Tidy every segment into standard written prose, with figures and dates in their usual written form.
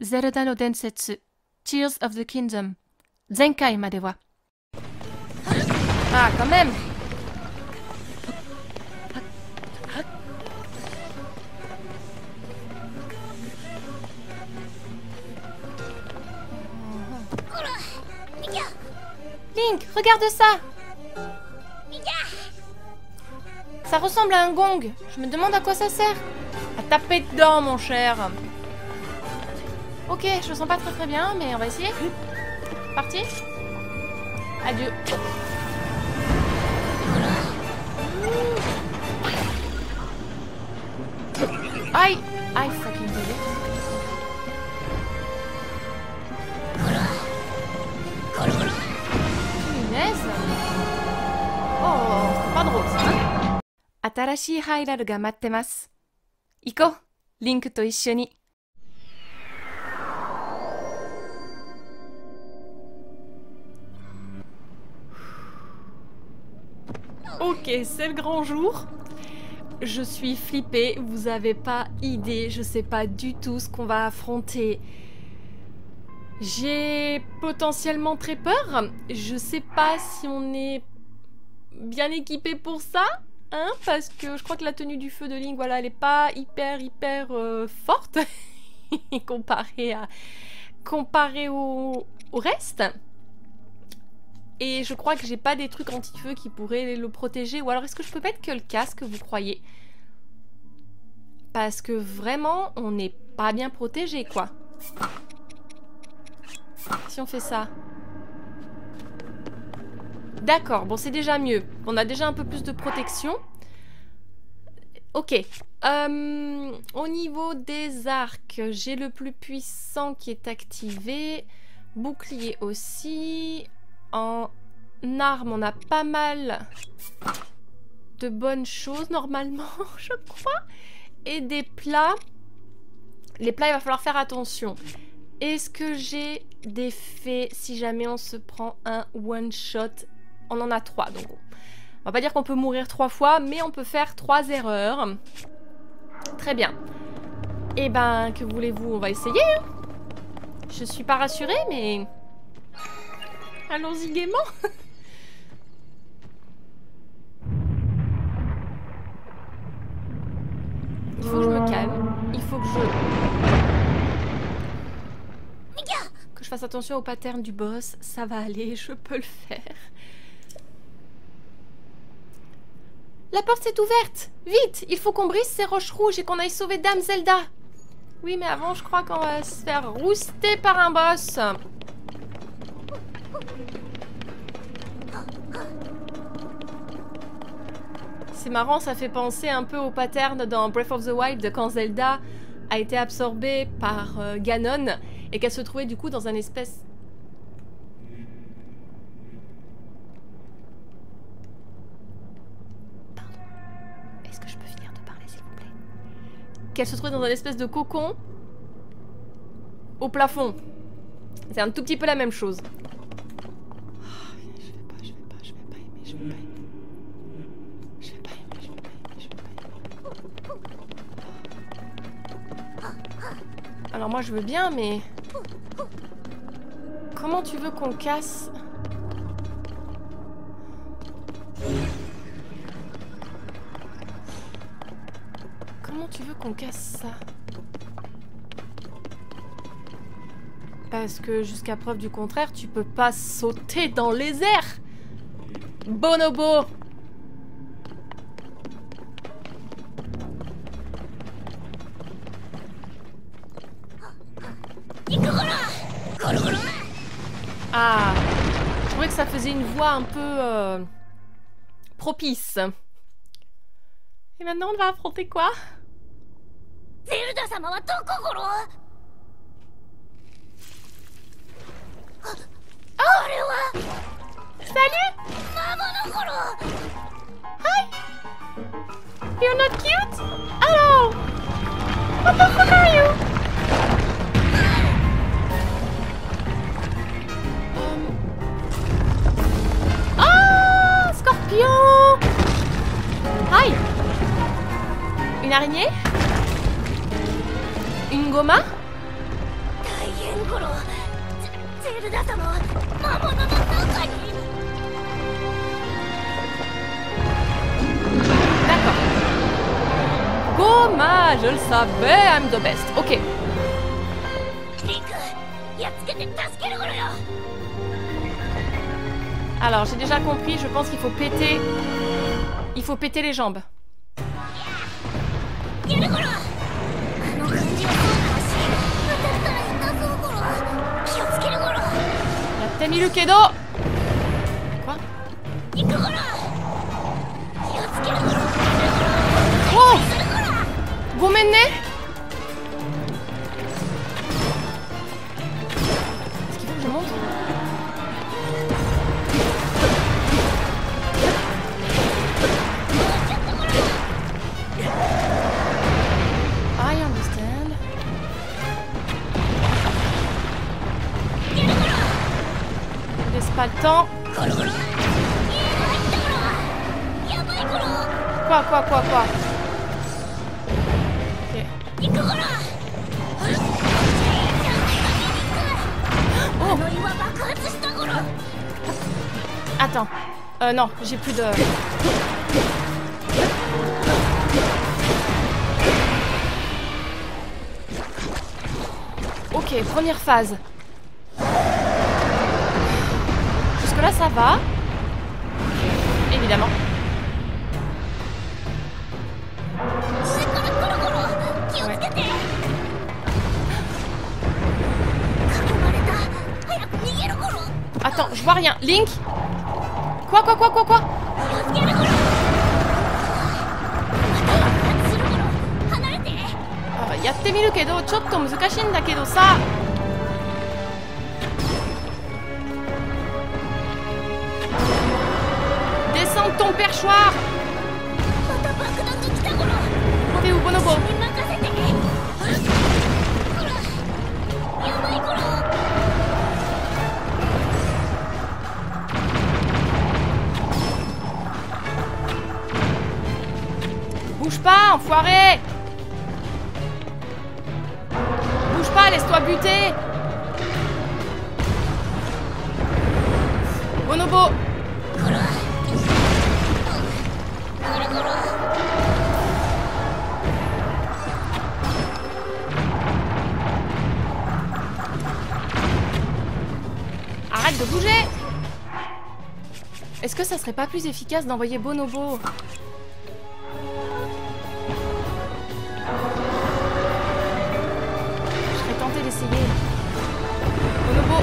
Zelda no Densetsu, Tears of the Kingdom. Zenkai made wa. Ah, quand même. Link, regarde ça. Ça ressemble à un gong. Je me demande à quoi ça sert. À taper dedans, mon cher. Ok, je le sens pas très bien, mais on va essayer. Parti. Adieu. Aïe. Aïe, fucking did it. Punaise. Oh, c'est pas drôle ça, hein. Atarashi hairaru ga mattemasu. Iko, Link to issho. Ok, c'est le grand jour. Je suis flippée, vous avez pas idée, je sais pas du tout ce qu'on va affronter. J'ai potentiellement très peur. Je sais pas si on est bien équipé pour ça, hein, parce que je crois que la tenue du feu de Link, voilà, elle est pas hyper forte comparée au reste. Et je crois que j'ai pas des trucs anti-feu qui pourraient le protéger. Ou alors est-ce que je peux mettre que le casque, vous croyez? Parce que vraiment, on n'est pas bien protégé, quoi. Si on fait ça. D'accord, bon c'est déjà mieux. On a déjà un peu plus de protection. Ok. Au niveau des arcs, j'ai le plus puissant qui est activé. Bouclier aussi. En armes, on a pas mal de bonnes choses normalement, je crois. Et des plats. Les plats, il va falloir faire attention. Est-ce que j'ai des faits si jamais on se prend un one-shot? On en a 3, donc on va pas dire qu'on peut mourir 3 fois, mais on peut faire 3 erreurs. Très bien. Et ben, que voulez-vous? On va essayer, hein. Je suis pas rassurée, mais... allons-y gaiement. Il faut que je me calme. Il faut que je fasse attention au pattern du boss. Ça va aller, je peux le faire. La porte s'est ouverte. Vite, il faut qu'on brise ces roches rouges et qu'on aille sauver Dame Zelda. Oui, mais avant, je crois qu'on va se faire rouster par un boss. C'est marrant, ça fait penser un peu au pattern dans Breath of the Wild quand Zelda a été absorbée par Ganon et qu'elle se trouvait du coup dans un espèce... Pardon. Est-ce que je peux finir de parler s'il vous plaît? Qu'elle se trouvait dans un espèce de cocon au plafond. C'est un tout petit peu la même chose. Je vais pas aimer. Alors moi je veux bien, mais... Comment tu veux qu'on casse? Comment tu veux qu'on casse ça? Parce que jusqu'à preuve du contraire, tu peux pas sauter dans les airs. Bonobo! Ah, je trouvais que ça faisait une voix un peu propice. Et maintenant, on va affronter quoi? Zelda-sama wa dokogoro? Oh! Salut! Hi! You're not cute? Hello! What the fuck are you? Ah! Scorpion! Hi! Une araignée? Une goma? D'accord. Goma, je le savais, I'm the best. Ok. Alors, j'ai déjà compris, je pense qu'il faut péter... Il faut péter les jambes. Yattemiru kedo. Quoi? Oh! Gomenne? Est-ce qu'il faut que je monte? I understand. Laisse pas le temps. Quoi? Ok. Oh. Attends. Non, j'ai plus de... Ok, première phase. Jusque-là, ça va. Évidemment. Ouais. Attends, je vois rien. Link? Quoi? Yattemiru kedo, chotto muzukashiiんだけどさ. Descends de ton perchoir. T'es où, Bonobo? Bouge pas, enfoiré! Bouge pas, laisse-toi buter! Bonobo! Arrête de bouger! Est-ce que ça serait pas plus efficace d'envoyer Bonobo? Je serais tentée d'essayer. Bonobo!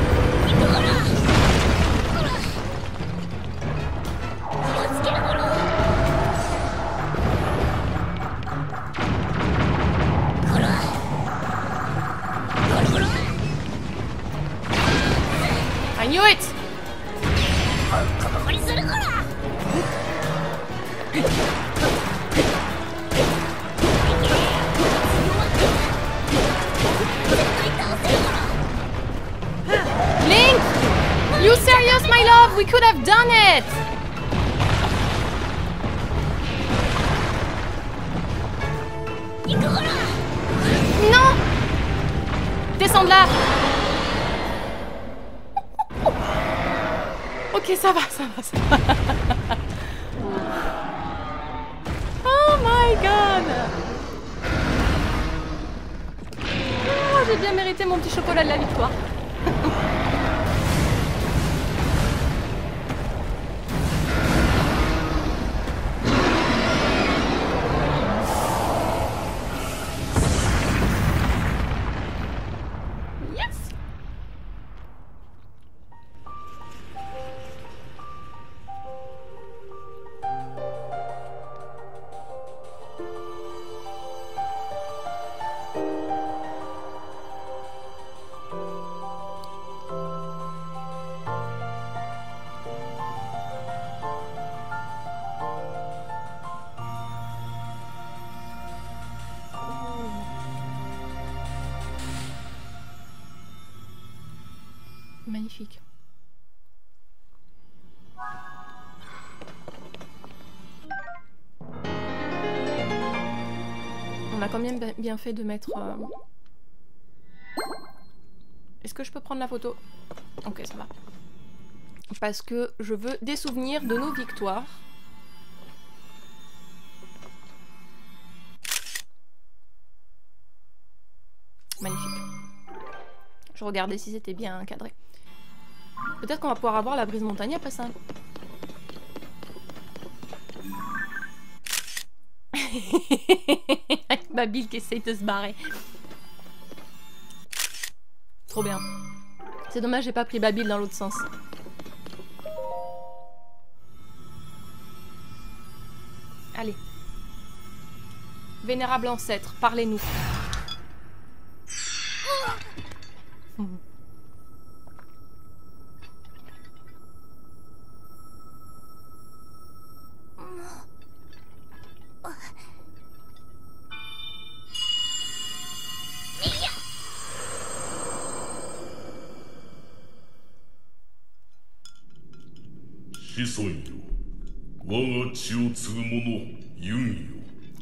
I knew it! Link! You serious, my love? We could have done it! Non! Descends de là! Ok, ça va. Oh my god! Oh, j'ai bien mérité mon petit chocolat de la victoire. Magnifique. On a quand même bien fait de mettre Est-ce que je peux prendre la photo? Ok, ça va. Parce que je veux des souvenirs de nos victoires. Magnifique. Je regardais si c'était bien cadré. Peut-être qu'on va pouvoir avoir la brise montagne après ça. Babil qui essaye de se barrer. Trop bien. C'est dommage, j'ai pas pris Babil dans l'autre sens. Allez. Vénérable ancêtre, parlez-nous.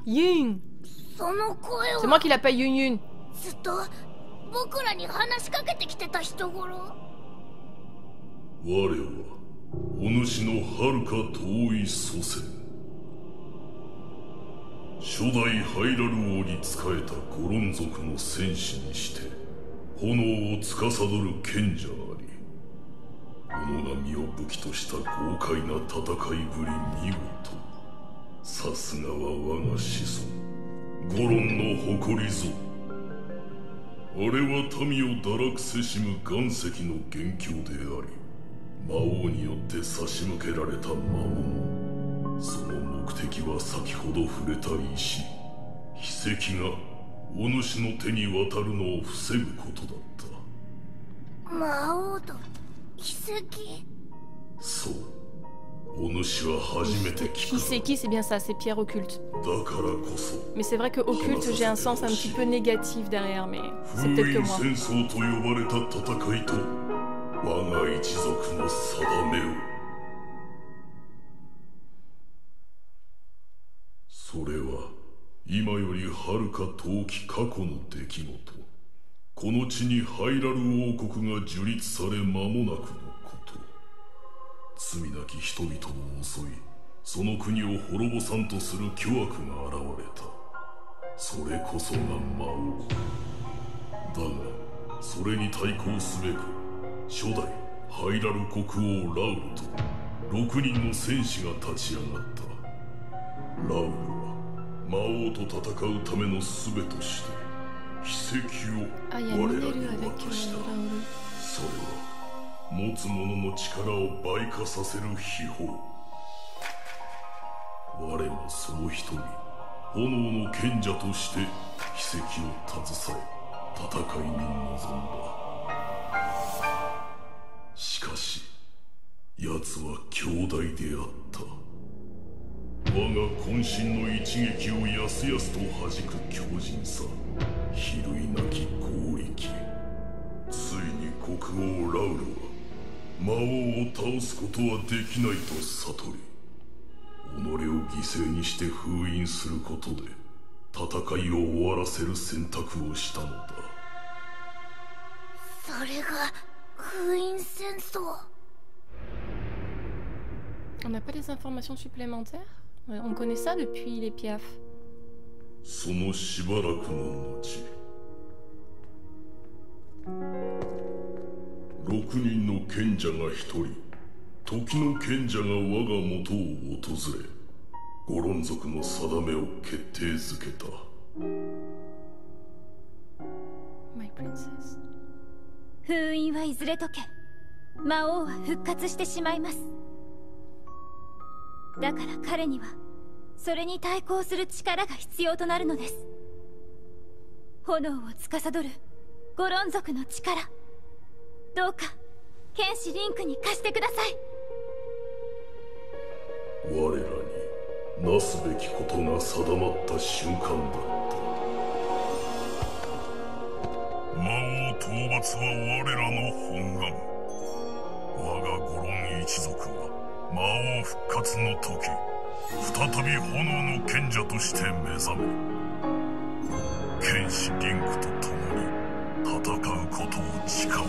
Yun. C'est moi qui l'appelle Yun Yun. Hiseki, c'est bien ça, c'est pierre occulte. Mais c'est vrai que occulte, j'ai un sens un petit peu négatif derrière, mais c'est peut-être que moi. Ah, il y a Mineru avec Raoul. On n'a pas des informations supplémentaires? On connaît ça depuis les Piaf. そのしばらくの後、6人の賢者が1人、時の賢者が我が元を訪れ、ゴロン族の定めを決定づけた。My princess。封印はいずれ解け、魔王は復活してしまいます。だから彼にはそれに対抗する力が必要となるのです。炎を司るゴロン族の力、どうか剣士リンクに貸してください。我らになすべきことが定まった瞬間だった。魔王討伐は我らの本願。我がゴロン一族は魔王復活の時、再び炎の賢者として目覚め、剣士リンクと共に戦うことを誓地下を。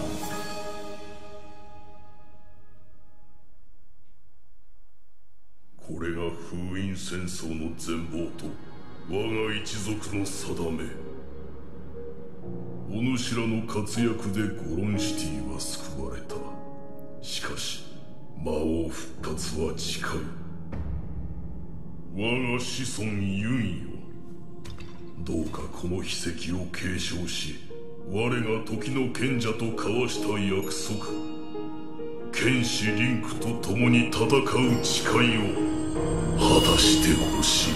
これが封印戦争の全貌と我が一族の定め。お主らの活躍でゴロンシティは救われた。しかし魔王復活は近い。我が子孫ユンよ、どうかこの秘跡を継承し、我が時の賢者と交わした約束、剣士リンクと共に戦う誓いを果たしてほしい。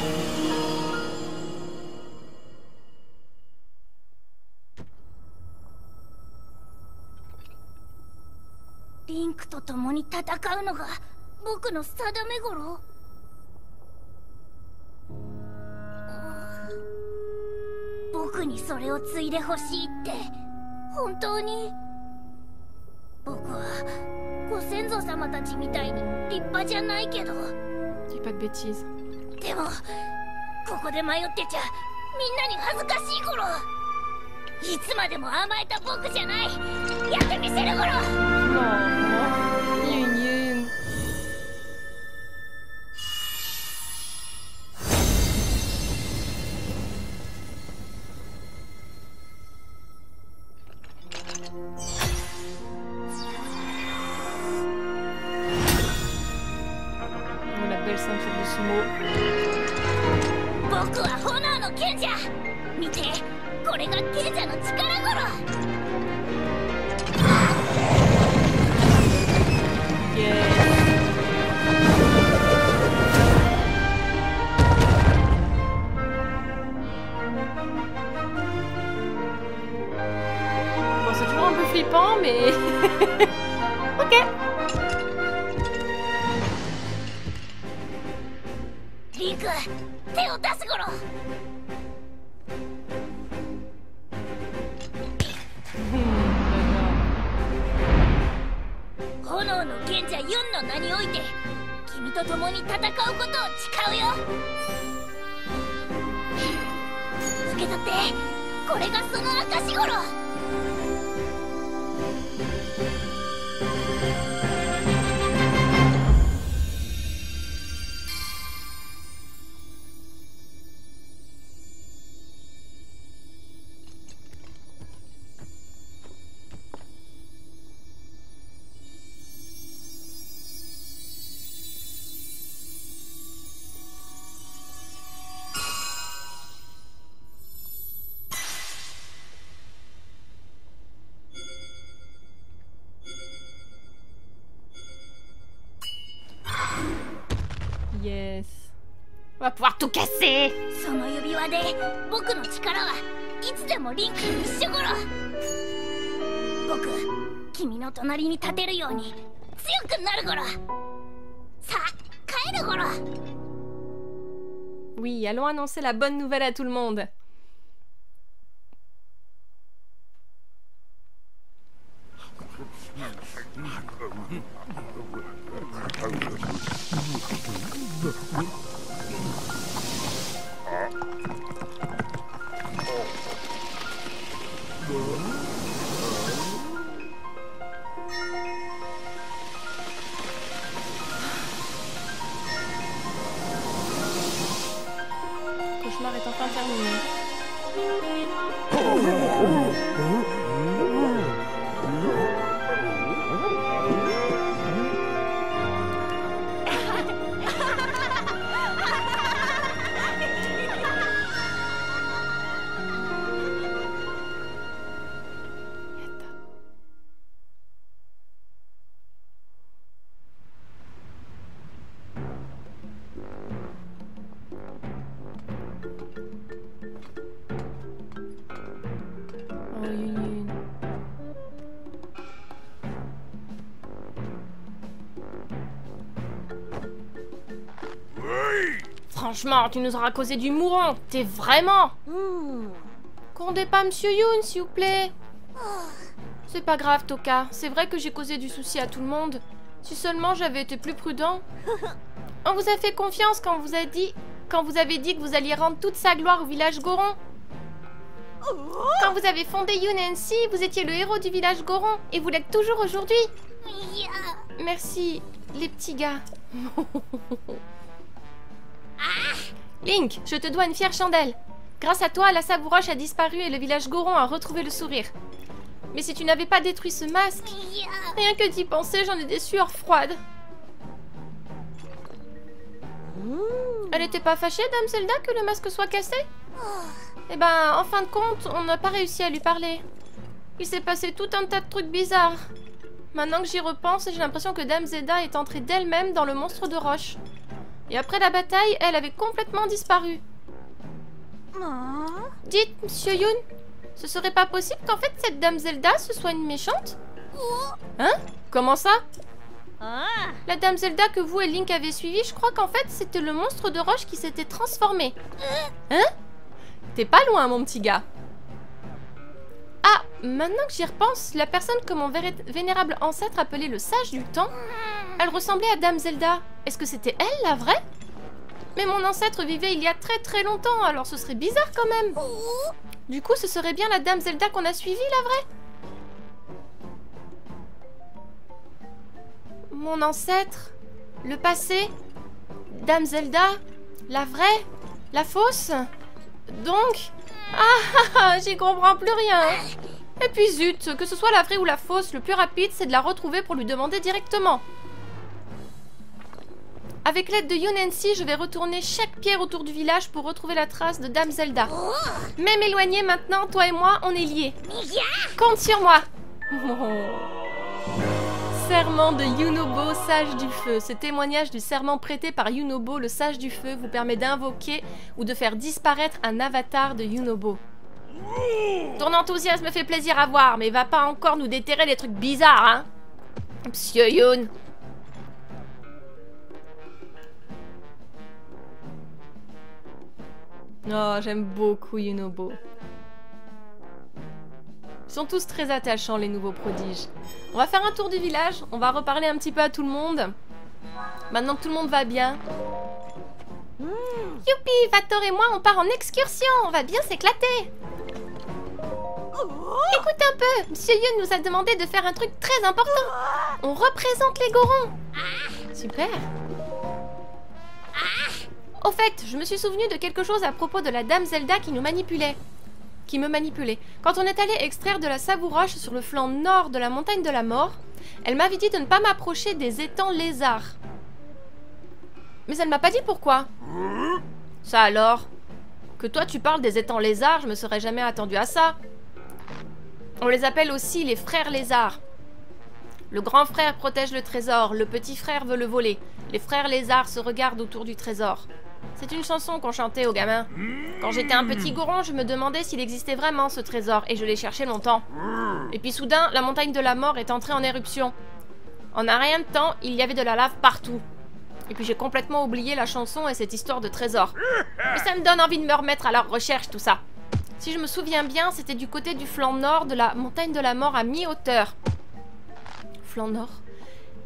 リンクと共に戦うのが僕の定め頃。僕にそれを継いでほしいって本当に。僕はご先祖様たちみたいに立派じゃないけど。Dis pas de bêtises. でもここで迷ってちゃみんなに恥ずかしい頃。いつまでも甘えた僕じゃない。やってみせる頃。Oh, Yun Yun. Oh, la belle ceinture de sumo. 僕は炎の賢者。見て、これが賢者の力頃。Bon, c'est toujours un peu flippant, mais... Ok. リンク、手を出す頃。炎の賢者ユンの名において君と共に戦うことを誓うよ。受け取って、これがその証頃。Yes. On va pouvoir tout casser. その指輪で僕の力はいつでもリンクと一緒頃。僕、君の隣に立てるように強くなる頃。さあ、帰る頃。Oui, allons annoncer la bonne nouvelle à tout le monde. Cauchemar est enfin terminé. Franchement, tu nous auras causé du mourant. T'es vraiment... Condez pas Monsieur Yoon, s'il vous plaît. C'est pas grave, Toka. C'est vrai que j'ai causé du souci à tout le monde. Si seulement j'avais été plus prudent. On vous a fait confiance quand vous avez dit que vous alliez rendre toute sa gloire au village Goron. Quand vous avez fondé Yunensi, vous étiez le héros du village Goron, et vous l'êtes toujours aujourd'hui. Merci, les petits gars. Link, je te dois une fière chandelle. Grâce à toi, la Savouroche a disparu et le village Goron a retrouvé le sourire. Mais si tu n'avais pas détruit ce masque, rien que d'y penser, j'en ai des sueurs froides. Elle était pas fâchée, Dame Zelda, que le masque soit cassé? Eh ben, en fin de compte, on n'a pas réussi à lui parler. Il s'est passé tout un tas de trucs bizarres. Maintenant que j'y repense, j'ai l'impression que Dame Zelda est entrée d'elle-même dans le monstre de roche. Et après la bataille, elle avait complètement disparu. Dites, Monsieur Yun, ce serait pas possible qu'en fait cette Dame Zelda ce soit une méchante? Hein? Comment ça? La Dame Zelda que vous et Link avez suivie, je crois qu'en fait c'était le monstre de roche qui s'était transformé. Hein? T'es pas loin, mon petit gars. Ah, maintenant que j'y repense, la personne que mon vénérable ancêtre appelait le sage du temps, elle ressemblait à Dame Zelda. Est-ce que c'était elle, la vraie? Mais mon ancêtre vivait il y a très très longtemps, alors ce serait bizarre quand même. Du coup, ce serait bien la Dame Zelda qu'on a suivie, la vraie? Mon ancêtre, le passé, Dame Zelda, la vraie, la fausse. Donc... j'y comprends plus rien. Et puis zut, que ce soit la vraie ou la fausse, le plus rapide c'est de la retrouver pour lui demander directement. Avec l'aide de Yunensi, je vais retourner chaque pierre autour du village pour retrouver la trace de Dame Zelda. Même éloigné maintenant, toi et moi, on est liés. Compte sur moi. Serment de Yunobo, sage du feu. Ce témoignage du serment prêté par Yunobo, le sage du feu, vous permet d'invoquer ou de faire disparaître un avatar de Yunobo. Ton enthousiasme fait plaisir à voir, mais va pas encore nous déterrer des trucs bizarres, hein? Monsieur Yun. Oh, j'aime beaucoup Yunobo. Ils sont tous très attachants, les nouveaux prodiges. On va faire un tour du village, on va reparler un petit peu à tout le monde. Maintenant que tout le monde va bien. Youpi, Vator et moi, on part en excursion, on va bien s'éclater. Écoute un peu, Monsieur Yun nous a demandé de faire un truc très important. On représente les Gorons. Super. Au fait, je me suis souvenu de quelque chose à propos de la Dame Zelda qui nous manipulait. Qui me manipulait. Quand on est allé extraire de la Savouroche sur le flanc nord de la montagne de la mort, elle m'avait dit de ne pas m'approcher des étangs lézards. Mais elle m'a pas dit pourquoi. Ça alors? Que toi tu parles des étangs lézards, je me serais jamais attendu à ça. On les appelle aussi les frères lézards. Le grand frère protège le trésor, le petit frère veut le voler. Les frères lézards se regardent autour du trésor. C'est une chanson qu'on chantait aux gamins. Quand j'étais un petit goron, je me demandais s'il existait vraiment ce trésor, et je l'ai cherché longtemps. Et puis soudain, la montagne de la mort est entrée en éruption. En un rien de temps, il y avait de la lave partout. Et puis j'ai complètement oublié la chanson et cette histoire de trésor. Mais ça me donne envie de me remettre à la recherche, tout ça. Si je me souviens bien, c'était du côté du flanc nord de la montagne de la mort à mi-hauteur. Flanc nord.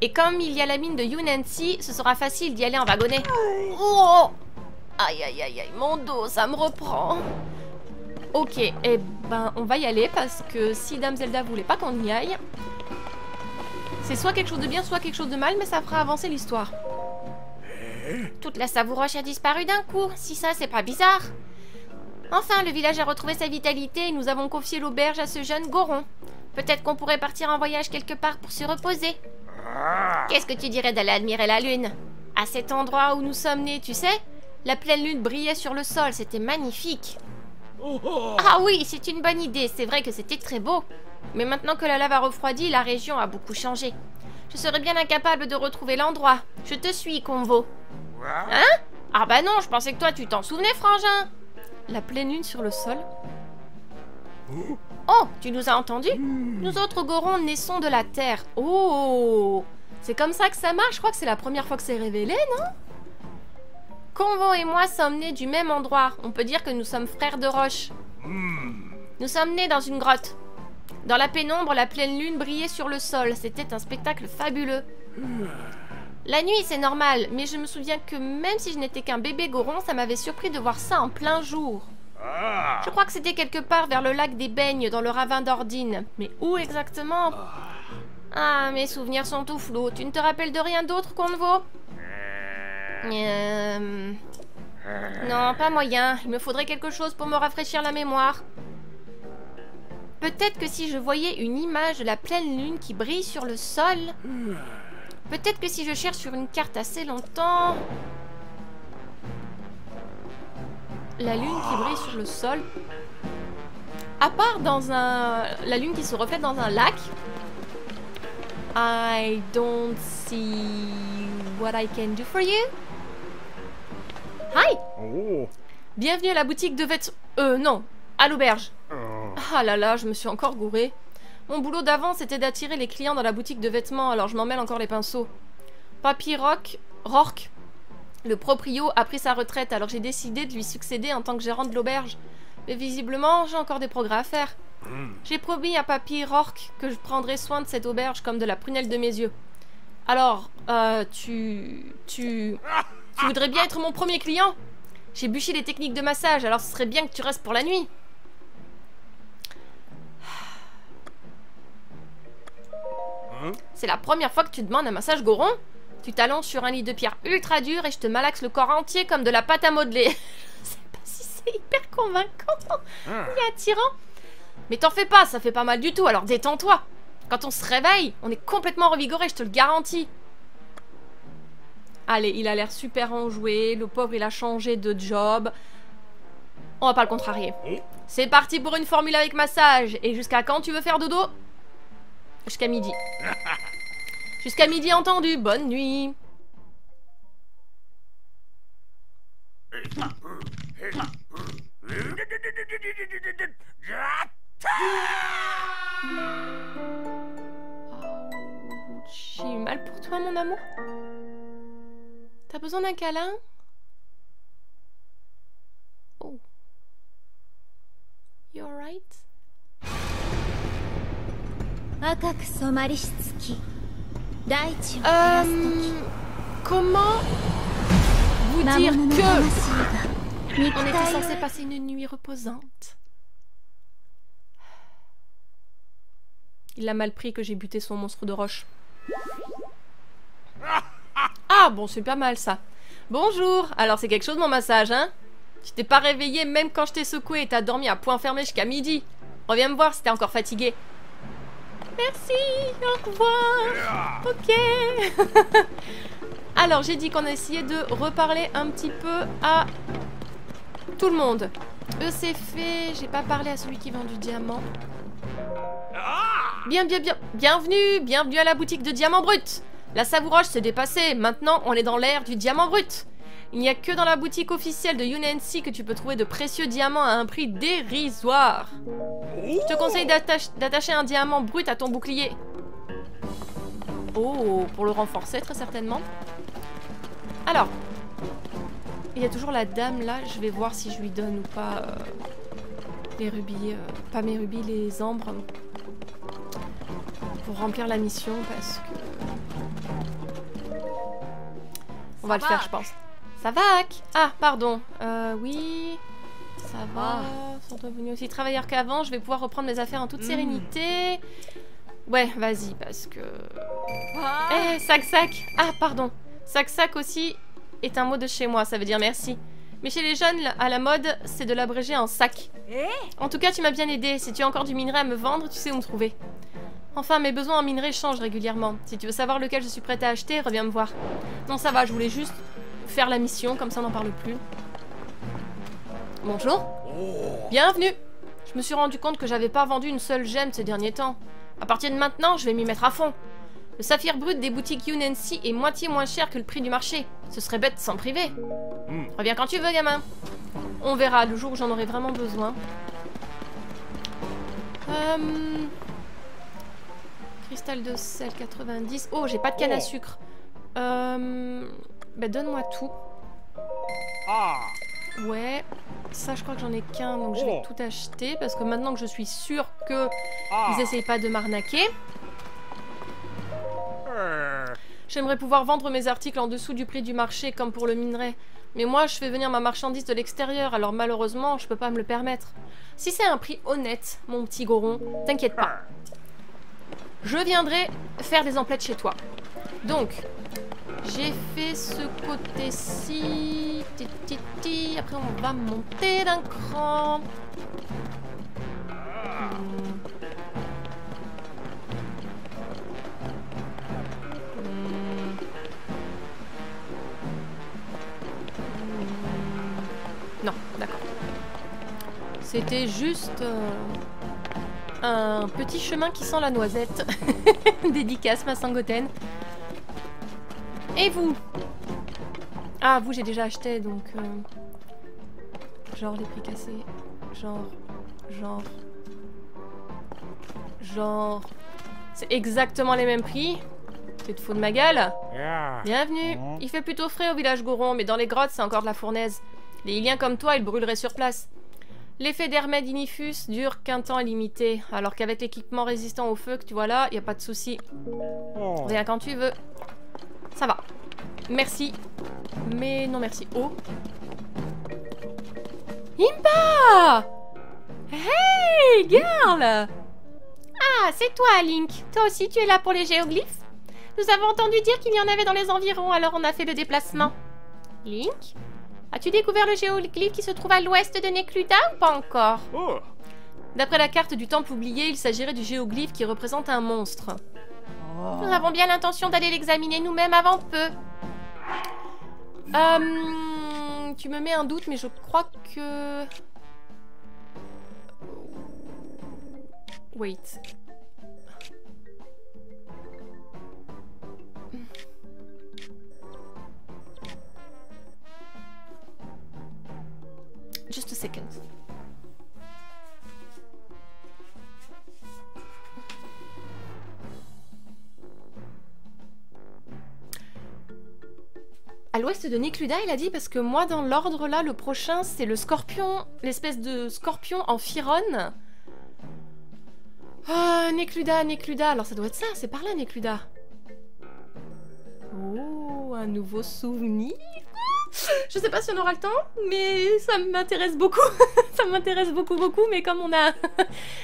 Et comme il y a la mine de Yunensi, ce sera facile d'y aller en wagonnet. Oh! Aïe aïe aïe aïe, mon dos, ça me reprend. Ok, eh ben on va y aller parce que si Dame Zelda voulait pas qu'on y aille, c'est soit quelque chose de bien, soit quelque chose de mal, mais ça fera avancer l'histoire. Toute la Savouroche a disparu d'un coup, si ça c'est pas bizarre. Enfin, le village a retrouvé sa vitalité et nous avons confié l'auberge à ce jeune Goron. Peut-être qu'on pourrait partir en voyage quelque part pour se reposer. Qu'est-ce que tu dirais d'aller admirer la lune? À cet endroit où nous sommes nés, tu sais? La pleine lune brillait sur le sol, c'était magnifique. Ah oui, c'est une bonne idée, c'est vrai que c'était très beau. Mais maintenant que la lave a refroidi, la région a beaucoup changé. Je serais bien incapable de retrouver l'endroit. Je te suis, Convo. Hein? Ah bah non, je pensais que toi tu t'en souvenais, frangin. La pleine lune sur le sol. Oh, tu nous as entendus? Nous autres Gorons naissons de la terre. Oh, c'est comme ça que ça marche. Je crois que c'est la première fois que c'est révélé, non? Convo et moi sommes nés du même endroit. On peut dire que nous sommes frères de roche. Nous sommes nés dans une grotte. Dans la pénombre, la pleine lune brillait sur le sol. C'était un spectacle fabuleux. La nuit, c'est normal, mais je me souviens que même si je n'étais qu'un bébé Goron, ça m'avait surpris de voir ça en plein jour. Je crois que c'était quelque part vers le lac des Baignes, dans le ravin d'Ordine. Mais où exactement? Ah, mes souvenirs sont tout flous. Tu ne te rappelles de rien d'autre qu'on ne vaut? Non, pas moyen. Il me faudrait quelque chose pour me rafraîchir la mémoire. Peut-être que si je voyais une image de la pleine lune qui brille sur le sol... Peut-être que si je cherche sur une carte assez longtemps... La lune qui brille sur le sol... À part dans un... La lune qui se reflète dans un lac... I don't see what I can do for you. Hi! Bienvenue à la boutique de vêtements... non, à l'auberge. Ah là là, je me suis encore gourée. Mon boulot d'avant, c'était d'attirer les clients dans la boutique de vêtements, alors je m'en mêle encore les pinceaux. Papy Rourke, le proprio, a pris sa retraite, alors j'ai décidé de lui succéder en tant que gérant de l'auberge. Mais visiblement, j'ai encore des progrès à faire. J'ai promis à Papy Rourke que je prendrais soin de cette auberge comme de la prunelle de mes yeux. Alors, tu voudrais bien être mon premier client? J'ai bûché les techniques de massage, alors ce serait bien que tu restes pour la nuit. C'est la première fois que tu demandes un massage Goron? Tu t'allonges sur un lit de pierre ultra dur et je te malaxe le corps entier comme de la pâte à modeler. Je sais pas si c'est hyper convaincant et attirant. Mais t'en fais pas, ça fait pas mal du tout, alors détends-toi. Quand on se réveille, on est complètement revigoré, je te le garantis. Allez, il a l'air super enjoué, le pauvre il a changé de job. On va pas le contrarier. C'est parti pour une formule avec massage. Et jusqu'à quand tu veux faire dodo? Jusqu'à midi. Jusqu'à midi entendu, bonne nuit. J'ai eu mal pour toi, mon amour. T'as besoin d'un câlin? Oh. You alright? Comment vous dire que on était censé passer une nuit reposante? Il a mal pris que j'ai buté son monstre de roche. Ah bon, c'est pas mal ça. Bonjour, alors c'est quelque chose mon massage, hein? Tu t'es pas réveillé même quand je t'ai secoué et t'as dormi à point fermé jusqu'à midi. Reviens me voir si t'es encore fatigué. Merci, au revoir. Ok. Alors, j'ai dit qu'on essayait de reparler un petit peu à tout le monde. C'est fait, j'ai pas parlé à celui qui vend du diamant. Bienvenue à la boutique de diamants bruts. La savouroche s'est dépassée, maintenant on est dans l'ère du diamant brut. Il n'y a que dans la boutique officielle de UNC que tu peux trouver de précieux diamants à un prix dérisoire. Je te conseille d'attacher un diamant brut à ton bouclier. Oh, pour le renforcer très certainement. Alors, il y a toujours la dame là, je vais voir si je lui donne ou pas les rubis, pas mes rubis, les ambres. Pour remplir la mission parce que... On va le faire je pense. Ça va, Hack? Ah, pardon. Oui... Ça va. Sont revenus aussi travailleurs qu'avant. Je vais pouvoir reprendre mes affaires en toute sérénité. Ouais, vas-y, parce que... Eh, sac-sac. Ah, pardon. Sac-sac aussi est un mot de chez moi, ça veut dire merci. Mais chez les jeunes, à la mode, c'est de l'abréger en sac. En tout cas, tu m'as bien aidé. Si tu as encore du minerai à me vendre, tu sais où me trouver. Enfin, mes besoins en minerai changent régulièrement. Si tu veux savoir lequel je suis prête à acheter, reviens me voir. Non, ça va, je voulais juste faire la mission, comme ça on n'en parle plus. Bonjour. Bienvenue. Je me suis rendu compte que j'avais pas vendu une seule gemme ces derniers temps. À partir de maintenant, je vais m'y mettre à fond. Le saphir brut des boutiques UNC est moitié moins cher que le prix du marché. Ce serait bête de s'en priver. Reviens quand tu veux, gamin. On verra le jour où j'en aurai vraiment besoin. Cristal de sel 90. Oh, j'ai pas de canne à sucre. Bah, donne-moi tout. Ouais. Ça, je crois que j'en ai qu'un, donc je vais tout acheter. Parce que maintenant que je suis sûre que ils essayent pas de m'arnaquer. J'aimerais pouvoir vendre mes articles en dessous du prix du marché, comme pour le minerai. Mais moi, je fais venir ma marchandise de l'extérieur, alors malheureusement, je peux pas me le permettre. Si c'est un prix honnête, mon petit Goron, t'inquiète pas. Je viendrai faire des emplettes chez toi. Donc, j'ai fait ce côté-ci. Après, on va monter d'un cran. Non, d'accord. C'était juste un petit chemin qui sent la noisette. Dédicace, ma Sangoten. Et vous? Ah, vous, j'ai déjà acheté, donc... genre les prix cassés. Genre... C'est exactement les mêmes prix. Tu te fous de ma gueule? Bienvenue. Il fait plutôt frais au village Goron, mais dans les grottes, c'est encore de la fournaise. Les Hyliens comme toi, ils brûleraient sur place. L'effet d'Hermède Inifus dure qu'un temps limité, alors qu'avec l'équipement résistant au feu que tu vois là, y a pas de souci. Viens quand tu veux. Ça va. Merci. Mais non merci. Oh. Impa! Hey, girl! Ah, c'est toi, Link. Toi aussi, tu es là pour les géoglyphes? Nous avons entendu dire qu'il y en avait dans les environs, alors on a fait le déplacement. Link? As-tu découvert le géoglyphe qui se trouve à l'ouest de Necluda ou pas encore? D'après la carte du temple oublié, il s'agirait du géoglyphe qui représente un monstre. Nous avons bien l'intention d'aller l'examiner nous-mêmes avant peu. Tu me mets un doute, mais je crois que... Wait. Just a second. À l'ouest de Necluda, il a dit, parce que moi, dans l'ordre, là, le prochain, c'est le scorpion, l'espèce de scorpion en Firone. Ah, Necluda, alors ça doit être ça, c'est par là, Necluda. Oh, un nouveau souvenir. Je sais pas si on aura le temps, mais ça m'intéresse beaucoup. Ça m'intéresse beaucoup, mais comme on a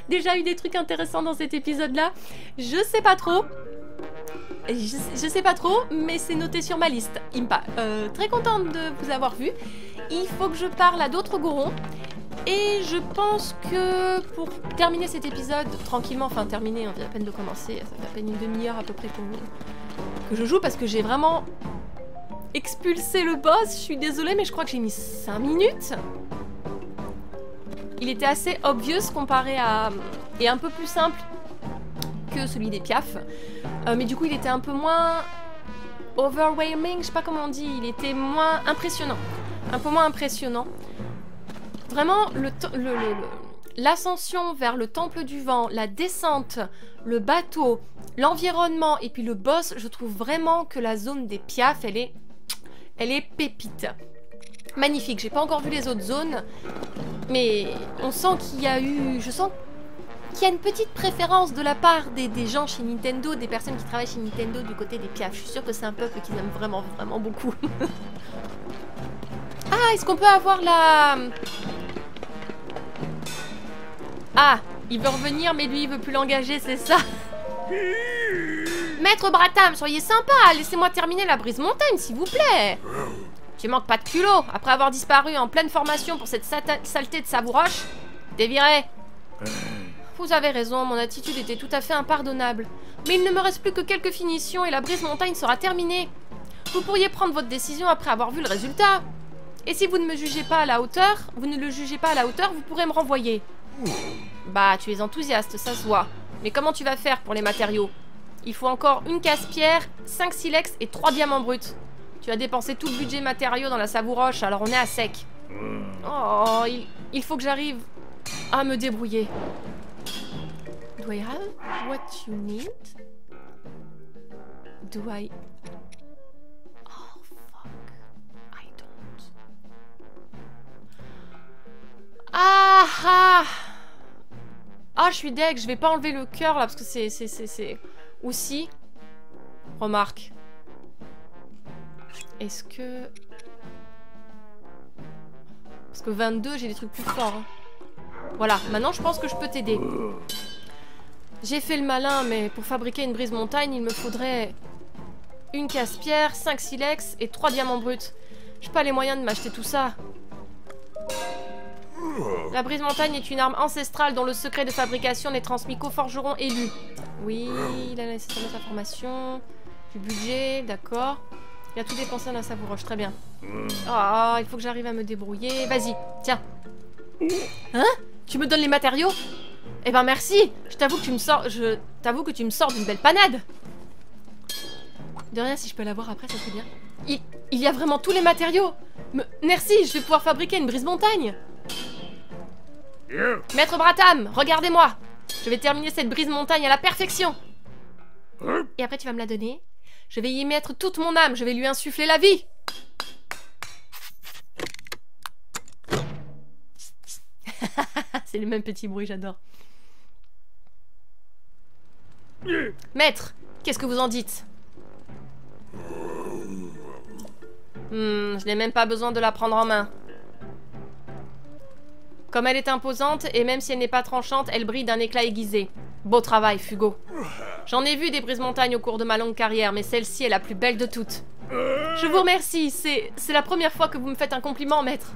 déjà eu des trucs intéressants dans cet épisode-là, je sais pas trop. Je sais pas trop, mais c'est noté sur ma liste. Impa, très contente de vous avoir vu. Il faut que je parle à d'autres Gorons. Et je pense que pour terminer cet épisode tranquillement, enfin terminer, on vient à peine de commencer, ça fait à peine une demi-heure à peu près que je joue, parce que j'ai vraiment expulsé le boss. Je suis désolée, mais je crois que j'ai mis 5 minutes. Il était assez obvious comparé à... et un peu plus simple que celui des Piaf. Mais du coup, il était un peu moins overwhelming, je sais pas comment on dit, il était moins impressionnant. Un peu moins impressionnant. Vraiment, l'ascension vers le temple du vent, la descente, le bateau, l'environnement et puis le boss, je trouve vraiment que la zone des Piaf, elle est pépite. Magnifique, j'ai pas encore vu les autres zones, mais on sent qu'il y a eu... Je sens qu'il y a une petite préférence de la part des gens chez Nintendo, des personnes qui travaillent chez Nintendo du côté des Piaf. Je suis sûre que c'est un peuple qu'ils aiment vraiment, vraiment beaucoup. Ah, est-ce qu'on peut avoir la... Ah, il veut revenir, mais lui, il veut plus l'engager, c'est ça. Maître Bratam, soyez sympa, laissez-moi terminer la brise montagne, s'il vous plaît. Tu manques pas de culot, après avoir disparu en pleine formation pour cette saleté de Savouroche. T'es viré. Vous avez raison, mon attitude était tout à fait impardonnable. Mais il ne me reste plus que quelques finitions et la brise montagne sera terminée. Vous pourriez prendre votre décision après avoir vu le résultat. Et si vous ne me jugez pas à la hauteur, vous pourrez me renvoyer. Bah, tu es enthousiaste, ça se voit. Mais comment tu vas faire pour les matériaux? Il faut encore une casse-pierre, 5 silex et 3 diamants bruts. Tu as dépensé tout le budget matériaux dans la Savouroche, alors on est à sec. Oh, il faut que j'arrive à me débrouiller. Do I have what you need? Do I... Oh, fuck. I don't. Ah ah. Ah, je suis deg, je vais pas enlever le cœur là parce que c'est... Aussi... Remarque. Est-ce que... Parce que 22, j'ai des trucs plus forts. Hein. Voilà, maintenant je pense que je peux t'aider. J'ai fait le malin, mais pour fabriquer une brise-montagne, il me faudrait une casse-pierre, 5 silex et 3 diamants bruts. J'ai pas les moyens de m'acheter tout ça. La brise-montagne est une arme ancestrale dont le secret de fabrication n'est transmis qu'aux forgerons élus. Oui, il a laissé cette information. Du budget, d'accord. Il a tout dépensé dans la savouroche, très bien. Ah, il faut que j'arrive à me débrouiller. Vas-y, tiens. Hein? Tu me donnes les matériaux? Eh ben merci. Je t'avoue que tu me sors d'une belle panade. De rien, si je peux l'avoir après, ça serait bien. Il y a vraiment tous les matériaux. Merci, je vais pouvoir fabriquer une brise-montagne. Maître Bratam, regardez-moi. Je vais terminer cette brise-montagne à la perfection. Et après, tu vas me la donner. Je vais y mettre toute mon âme. Je vais lui insuffler la vie. C'est le même petit bruit, j'adore. Maître, qu'est-ce que vous en dites? Je n'ai même pas besoin de la prendre en main. Comme elle est imposante, et même si elle n'est pas tranchante, elle brille d'un éclat aiguisé. Beau travail, Fugo. J'en ai vu des brises-montagnes au cours de ma longue carrière, mais celle-ci est la plus belle de toutes. Je vous remercie, c'est la première fois que vous me faites un compliment, maître.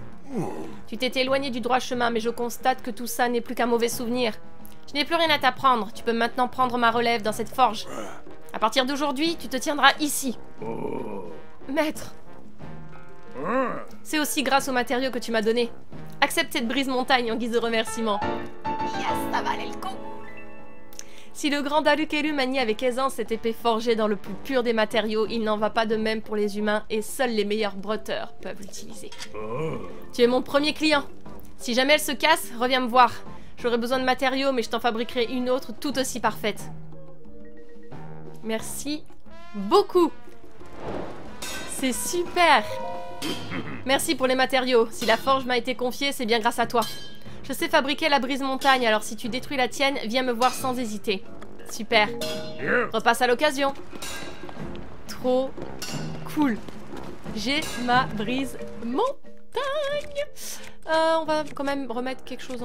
Tu t'étais éloigné du droit chemin, mais je constate que tout ça n'est plus qu'un mauvais souvenir. Je n'ai plus rien à t'apprendre, tu peux maintenant prendre ma relève dans cette forge. À partir d'aujourd'hui, tu te tiendras ici. Maître. C'est aussi grâce aux matériaux que tu m'as donnés. Accepte cette brise-montagne en guise de remerciement. Yes, ça valait le coup. Si le grand Darukeru manie avec aisance cette épée forgée dans le plus pur des matériaux, il n'en va pas de même pour les humains et seuls les meilleurs brotteurs peuvent l'utiliser. Tu es mon premier client. Si jamais elle se casse, reviens me voir. J'aurai besoin de matériaux, mais je t'en fabriquerai une autre tout aussi parfaite. Merci beaucoup. C'est super. Merci pour les matériaux. Si la forge m'a été confiée, c'est bien grâce à toi. Je sais fabriquer la brise-montagne, alors si tu détruis la tienne, viens me voir sans hésiter. Super. Repasse à l'occasion. Trop cool. J'ai ma brise-montagne. On va quand même remettre quelque chose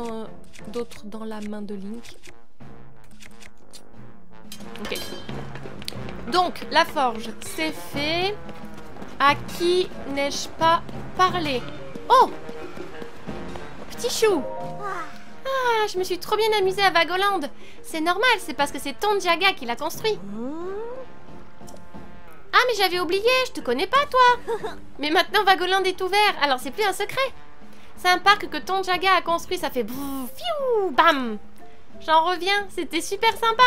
d'autre dans la main de Link. Ok. Donc, la forge, c'est fait. À qui n'ai-je pas parlé? Oh! Petit chou! Ah, je me suis trop bien amusée à Vagoland. C'est normal, c'est parce que c'est Tonjaga qui l'a construit. Ah, mais j'avais oublié, je te connais pas, toi. Mais maintenant, Vagoland est ouvert, alors c'est plus un secret. C'est un parc que Tonjaga a construit, ça fait brrr, fiou, bam. J'en reviens, c'était super sympa.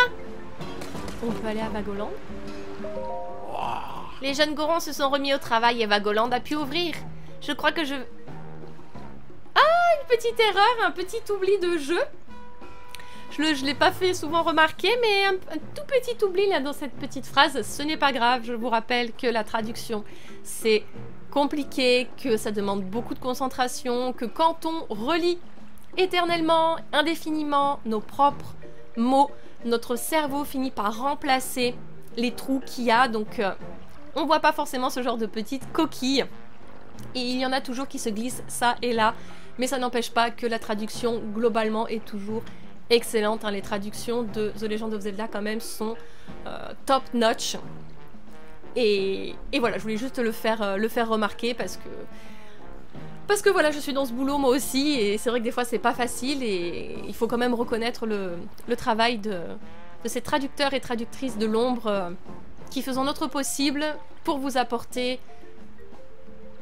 On peut aller à Vagoland. Les jeunes Gorons se sont remis au travail et Vagoland a pu ouvrir. Je crois que je... Ah, une petite erreur, un petit oubli de jeu. Je l'ai pas fait souvent remarquer, mais un tout petit oubli là dans cette petite phrase. Ce n'est pas grave, je vous rappelle que la traduction, c'est compliqué, que ça demande beaucoup de concentration, que quand on relit éternellement, indéfiniment nos propres mots, notre cerveau finit par remplacer les trous qu'il y a, donc on voit pas forcément ce genre de petites coquilles. Et il y en a toujours qui se glissent ça et là, mais ça n'empêche pas que la traduction globalement est toujours excellente. Hein. Les traductions de The Legend of Zelda quand même sont top notch. Et voilà, je voulais juste le faire remarquer parce que voilà, je suis dans ce boulot moi aussi et c'est vrai que des fois c'est pas facile et il faut quand même reconnaître le travail de ces traducteurs et traductrices de l'ombre qui faisons notre possible pour vous apporter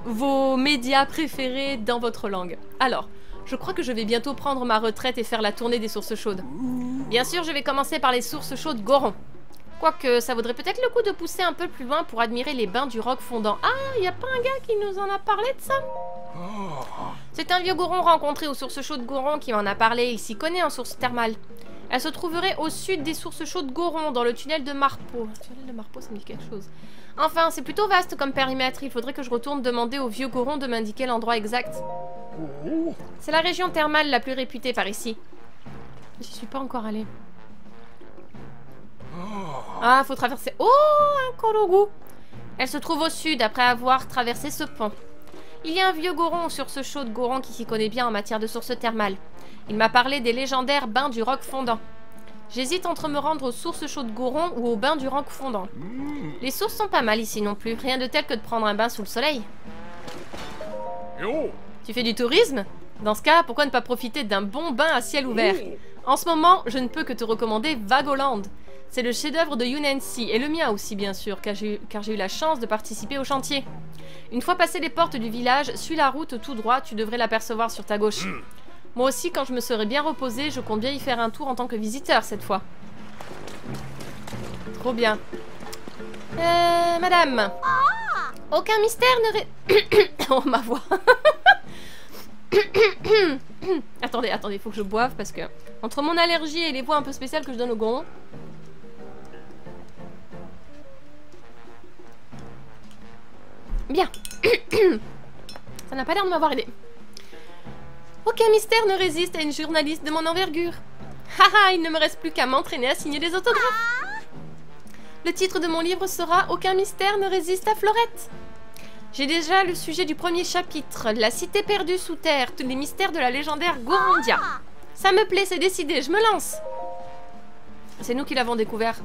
vos médias préférés dans votre langue. Alors, je crois que je vais bientôt prendre ma retraite et faire la tournée des sources chaudes. Bien sûr, je vais commencer par les sources chaudes Goron. Quoique, ça vaudrait peut-être le coup de pousser un peu plus loin pour admirer les bains du roc fondant. Ah, y a pas un gars qui nous en a parlé de ça? C'est un vieux Goron rencontré aux sources chaudes Goron qui m'en a parlé. Il s'y connaît en sources thermales. Elle se trouverait au sud des sources chaudes Goron, dans le tunnel de Marpo. Le tunnel de Marpo, ça me dit quelque chose. Enfin, c'est plutôt vaste comme périmètre. Il faudrait que je retourne demander au vieux Goron de m'indiquer l'endroit exact. C'est la région thermale la plus réputée par ici. J'y suis pas encore allée. Ah, faut traverser... Oh, un Korogu. Elle se trouve au sud après avoir traversé ce pont. Il y a un vieux Goron sur ce show de Goron qui s'y connaît bien en matière de sources thermales. Il m'a parlé des légendaires bains du roc fondant. J'hésite entre me rendre aux sources chaudes de Goron ou aux bains du roc fondant. Les sources sont pas mal ici non plus, rien de tel que de prendre un bain sous le soleil. Tu fais du tourisme? Dans ce cas, pourquoi ne pas profiter d'un bon bain à ciel ouvert? En ce moment, je ne peux que te recommander Vagoland. C'est le chef-d'œuvre de Yunensi, et le mien aussi bien sûr, car j'ai eu la chance de participer au chantier. Une fois passé les portes du village, suis la route tout droit, tu devrais l'apercevoir sur ta gauche. Moi aussi, quand je me serai bien reposée, je compte bien y faire un tour en tant que visiteur cette fois. Trop bien. Madame. Aucun mystère ne Oh, ma voix. Attendez, il faut que je boive parce que... Entre mon allergie et les voix un peu spéciales que je donne au Goron... Bien. Ça n'a pas l'air de m'avoir aidé. Aucun mystère ne résiste à une journaliste de mon envergure. Haha, il ne me reste plus qu'à m'entraîner à signer des autographes. Le titre de mon livre sera « Aucun mystère ne résiste à Florette ». J'ai déjà le sujet du premier chapitre, la cité perdue sous terre, tous les mystères de la légendaire Gorondia. Ça me plaît, c'est décidé, je me lance. C'est nous qui l'avons découvert.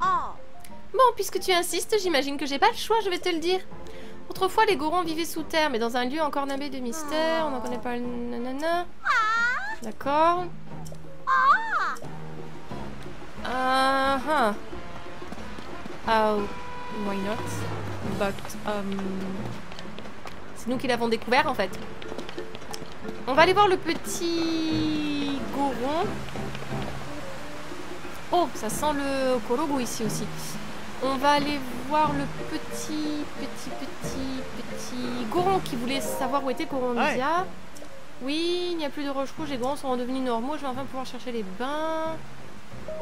Bon, puisque tu insistes, j'imagine que j'ai pas le choix, je vais te le dire. Autrefois, les Gorons vivaient sous terre, mais dans un lieu encore nimbé de mystère. On n'en connaît pas le nanana. D'accord. Oh, why not? But, c'est nous qui l'avons découvert, en fait. On va aller voir le petit Goron. Oh, ça sent le Korogu ici aussi. On va aller voir le petit Goron qui voulait savoir où était Gorondia. Oui, il n'y a plus de roches rouges, les Gorons sont redevenus normaux. Je vais enfin pouvoir chercher les bains.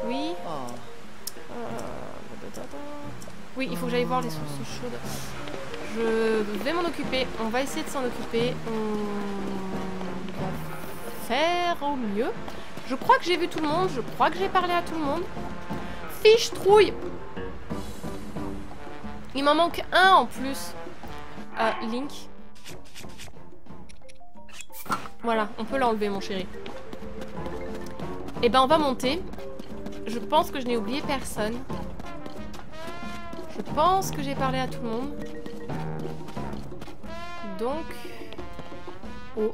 Oui. Oui, il faut que j'aille voir les sources chaudes. Je vais m'en occuper. On va essayer de s'en occuper. On va faire au mieux. Je crois que j'ai vu tout le monde. Je crois que j'ai parlé à tout le monde. Fiche trouille. Il m'en manque un en plus. Link. Voilà, on peut l'enlever, mon chéri. Et ben, on va monter. Je pense que je n'ai oublié personne. Je pense que j'ai parlé à tout le monde. Donc... Oh.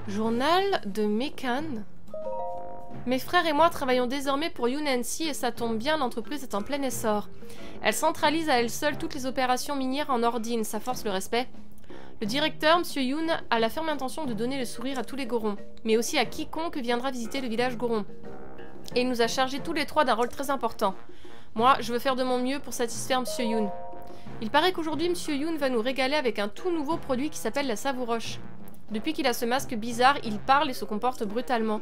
Journal de Mekan. Mes frères et moi travaillons désormais pour Yunensi et ça tombe bien, l'entreprise est en plein essor. Elle centralise à elle seule toutes les opérations minières en Ordine, ça force le respect. Le directeur, M. Yoon, a la ferme intention de donner le sourire à tous les Gorons, mais aussi à quiconque viendra visiter le village Goron. Et il nous a chargés tous les trois d'un rôle très important. Moi, je veux faire de mon mieux pour satisfaire M. Yoon. Il paraît qu'aujourd'hui, M. Yoon va nous régaler avec un tout nouveau produit qui s'appelle la savouroche. Depuis qu'il a ce masque bizarre, il parle et se comporte brutalement.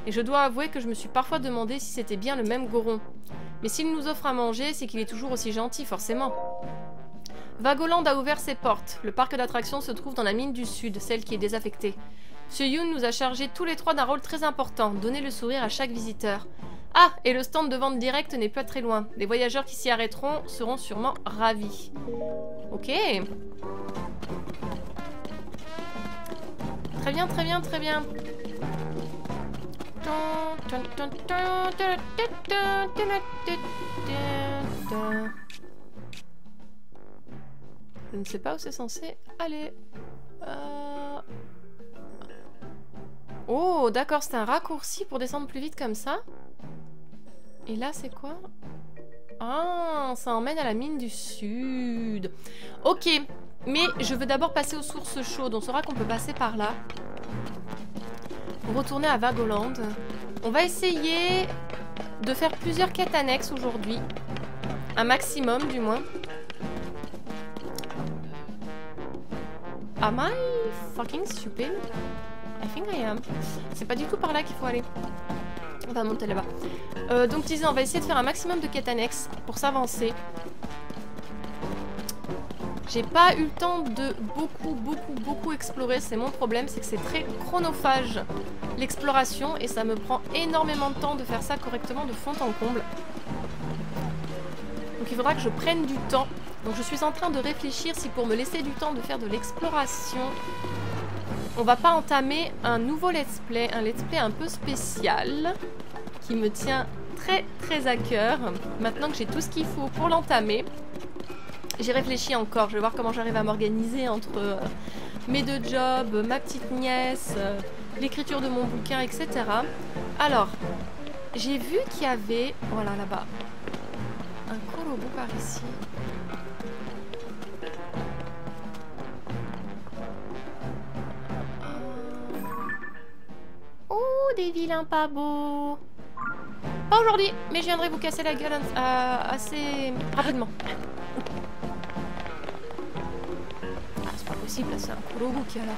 Et je dois avouer que je me suis parfois demandé si c'était bien le même Goron. Mais s'il nous offre à manger, c'est qu'il est toujours aussi gentil, forcément. Vagoland a ouvert ses portes. Le parc d'attractions se trouve dans la mine du sud, celle qui est désaffectée. M. Yoon nous a chargés tous les trois d'un rôle très important, donner le sourire à chaque visiteur. Ah, et le stand de vente directe n'est pas très loin. Les voyageurs qui s'y arrêteront seront sûrement ravis. Ok. Très bien, très bien, très bien. Je ne sais pas où c'est censé aller. Oh, d'accord, c'est un raccourci pour descendre plus vite comme ça. Et là, c'est quoi? Ah, ça emmène à la mine du sud. Ok, mais je veux d'abord passer aux sources chaudes. On saura qu'on peut passer par là. Pour retourner à Vagoland. On va essayer de faire plusieurs quêtes annexes aujourd'hui. Un maximum, du moins. Am I fucking stupid? I think I am. C'est pas du tout par là qu'il faut aller. On va monter là-bas. Donc disons, on va essayer de faire un maximum de quêtes annexes pour s'avancer. J'ai pas eu le temps de beaucoup explorer. C'est mon problème, c'est que c'est très chronophage l'exploration et ça me prend énormément de temps de faire ça correctement de fond en comble. Donc il faudra que je prenne du temps. Donc je suis en train de réfléchir si pour me laisser du temps de faire de l'exploration, on va pas entamer un nouveau let's play, un let's play un peu spécial qui me tient très très à cœur. Maintenant que j'ai tout ce qu'il faut pour l'entamer, j'ai réfléchi encore, je vais voir comment j'arrive à m'organiser entre mes 2 jobs, ma petite nièce, l'écriture de mon bouquin, etc. Alors, j'ai vu qu'il y avait, voilà là-bas, un Korobu par ici. Oh, des vilains pas beaux. Pas aujourd'hui, mais je viendrai vous casser la gueule assez rapidement. Ah, c'est pas possible, là, c'est un Korobu qui a là.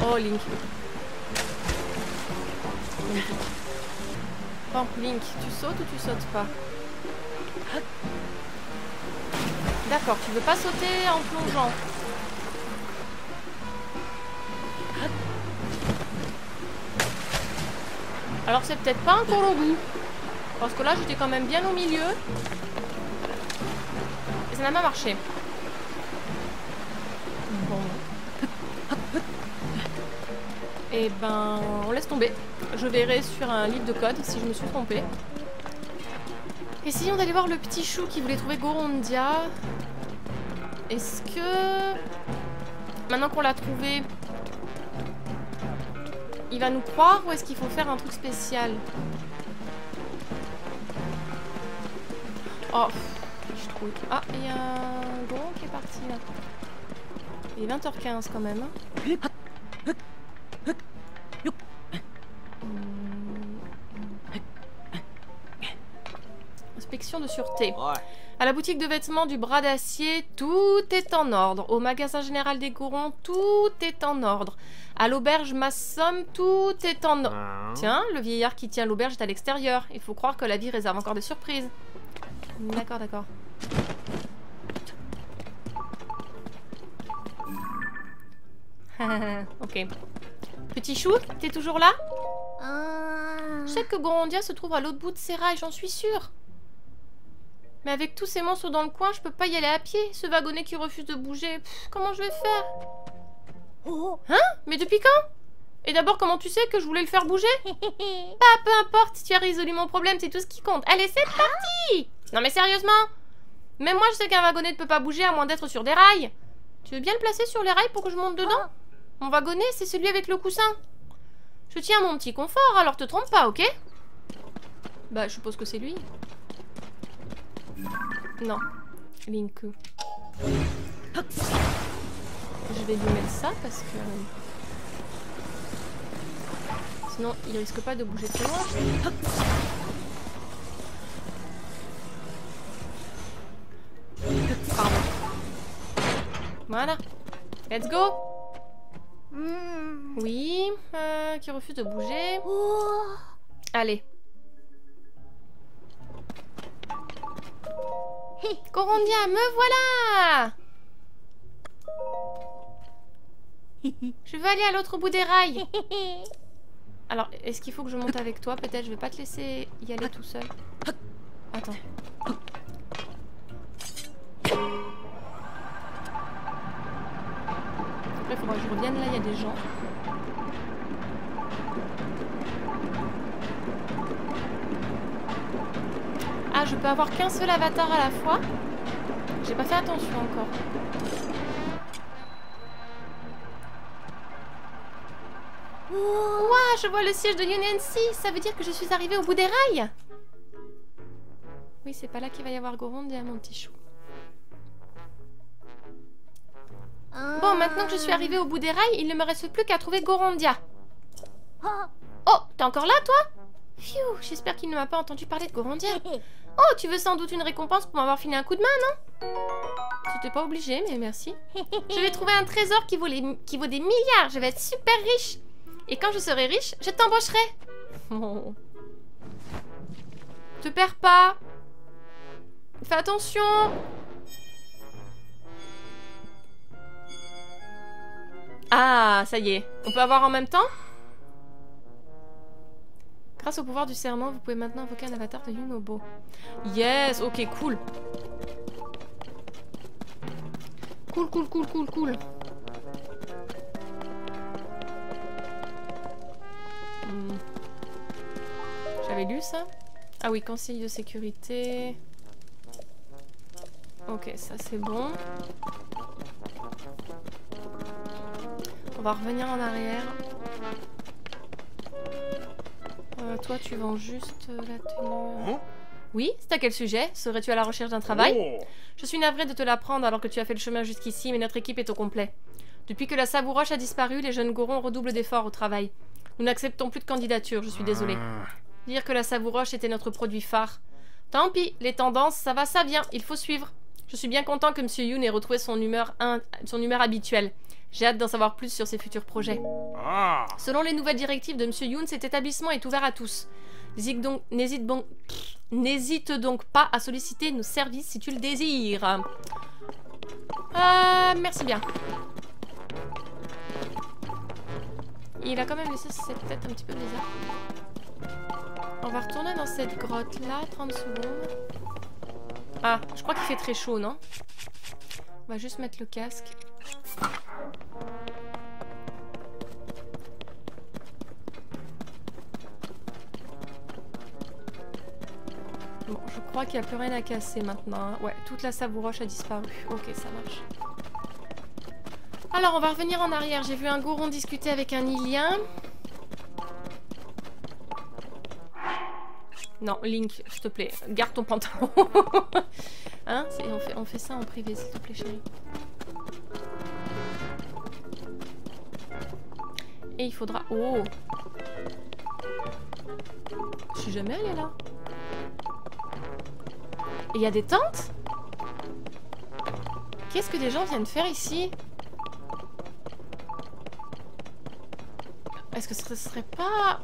Oh, Link. Bon, Link, tu sautes ou tu sautes pas? D'accord, tu veux pas sauter en plongeant. Alors c'est peut-être pas un Korobu. Parce que là j'étais quand même bien au milieu. Et ça n'a pas marché. Bon. Et ben on laisse tomber. Je verrai sur un livre de code si je me suis trompée. Essayons d'aller voir le petit chou qui voulait trouver Gorondia. Est-ce que... Maintenant qu'on l'a trouvé, il va nous croire ou est-ce qu'il faut faire un truc spécial? Oh, je trouve... Ah, il y a un Goron qui est parti là. Il est 20h15 quand même. Inspection de sûreté. À la boutique de vêtements du bras d'acier, tout est en ordre. Au magasin général des Gorons, tout est en ordre. À l'auberge Massom, tout est en ordre. Tiens, le vieillard qui tient l'auberge est à l'extérieur. Il faut croire que la vie réserve encore des surprises. D'accord, d'accord. Ok. Petit chou, t'es toujours là? Je sais que Gorondia se trouve à l'autre bout de ces rails, j'en suis sûre. Mais avec tous ces monstres dans le coin, je peux pas y aller à pied. Ce wagonnet qui refuse de bouger. Pff, comment je vais faire? Hein? Mais depuis quand? Et d'abord, comment tu sais que je voulais le faire bouger? Bah, peu importe, tu as résolu mon problème, c'est tout ce qui compte. Allez, c'est parti! Non mais sérieusement? Même moi, je sais qu'un wagonnet ne peut pas bouger à moins d'être sur des rails. Tu veux bien le placer sur les rails pour que je monte dedans? Mon wagonnet, c'est celui avec le coussin. Je tiens à mon petit confort, alors te trompe pas, ok? Bah, je suppose que c'est lui. Non, Link. Je vais lui mettre ça parce que... Sinon, il risque pas de bouger trop loin. Pardon. Voilà. Let's go. Oui, qui refuse de bouger. Allez. Gorondia, me voilà! Je veux aller à l'autre bout des rails. Alors, est-ce qu'il faut que je monte avec toi? Peut-être, je vais pas te laisser y aller tout seul. Attends. Après, il faudra que je revienne. Là, il y a des gens. Ah, je peux avoir qu'un seul avatar à la fois. J'ai pas fait attention encore. Ouah, je vois le siège de Union 6. Ça veut dire que je suis arrivée au bout des rails. Oui, c'est pas là qu'il va y avoir Gorondia, mon petit chou. Bon, maintenant que je suis arrivée au bout des rails, il ne me reste plus qu'à trouver Gorondia. Oh, t'es encore là, toi? Phew, j'espère qu'il ne m'a pas entendu parler de Gorondia. Oh, tu veux sans doute une récompense pour m'avoir filé un coup de main, non? C'était pas obligé, mais merci. Je vais trouver un trésor qui vaut des milliards. Je vais être super riche. Et quand je serai riche, je t'embaucherai. Oh. Te perds pas. Fais attention. Ah, ça y est. On peut avoir en même temps? Grâce au pouvoir du serment, vous pouvez maintenant invoquer un avatar de Yunobo. Yes, ok, cool. Cool, cool, cool, cool, cool. J'avais lu ça? Ah oui, conseil de sécurité. Ok, ça c'est bon. On va revenir en arrière. Toi, tu vends juste la tenue. Oui, c'est à quel sujet? Serais-tu à la recherche d'un travail? Je suis navrée de te l'apprendre alors que tu as fait le chemin jusqu'ici, mais notre équipe est au complet. Depuis que la Savouroche a disparu, les jeunes Gorons redoublent d'efforts au travail. Nous n'acceptons plus de candidatures, je suis désolée. Dire que la Savouroche était notre produit phare. Tant pis, les tendances, ça va, ça vient, il faut suivre. Je suis bien content que M. Yoon ait retrouvé son humeur habituelle. J'ai hâte d'en savoir plus sur ses futurs projets. Selon les nouvelles directives de M. Yoon, cet établissement est ouvert à tous. N'hésite donc pas à solliciter nos services si tu le désires. Merci bien. Il a quand même laissé cette tête un petit peu bizarre. On va retourner dans cette grotte là, 30 secondes. Ah, je crois qu'il fait très chaud, non? On va juste mettre le casque. Bon, je crois qu'il n'y a plus rien à casser maintenant. Hein. Ouais, toute la Savouroche a disparu. Ok, ça marche. Alors, on va revenir en arrière. J'ai vu un Goron discuter avec un Ilien. Non, Link, s'il te plaît, garde ton pantalon. Hein? On fait ça en privé, s'il te plaît, chérie. Et il faudra... Oh! Je suis jamais allée là. Et il y a des tentes? Qu'est-ce que des gens viennent faire ici? Est-ce que ce serait pas...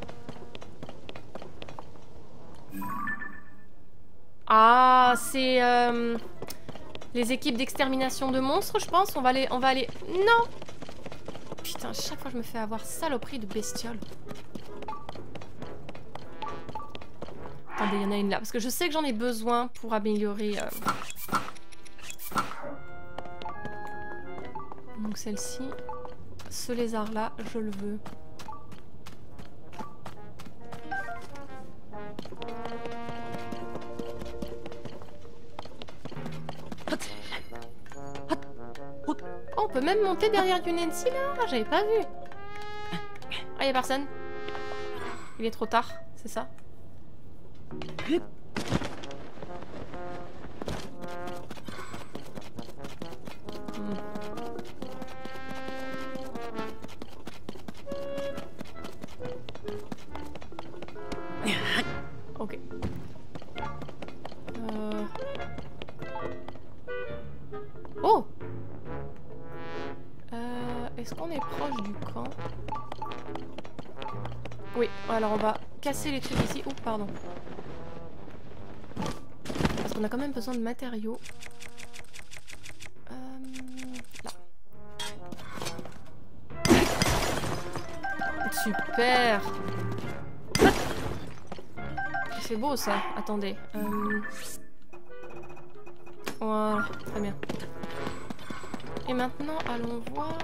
Ah, c'est les équipes d'extermination de monstres, je pense. On va aller... Non! Putain, chaque fois je me fais avoir saloperie de bestioles. Attendez, il y en a une là. Parce que je sais que j'en ai besoin pour améliorer... Donc celle-ci. Ce lézard-là, je le veux. Oh, on peut même monter derrière du Nancy là? Ah, j'avais pas vu. Ah, y'a personne. Il est trop tard, c'est ça? Ok. Oh! Est-ce qu'on est proche du camp? Oui, alors on va casser les trucs ici. Oh, pardon. Parce qu'on a quand même besoin de matériaux. Là. Super! C'est beau ça. Attendez. Voilà, très bien. Et maintenant, allons voir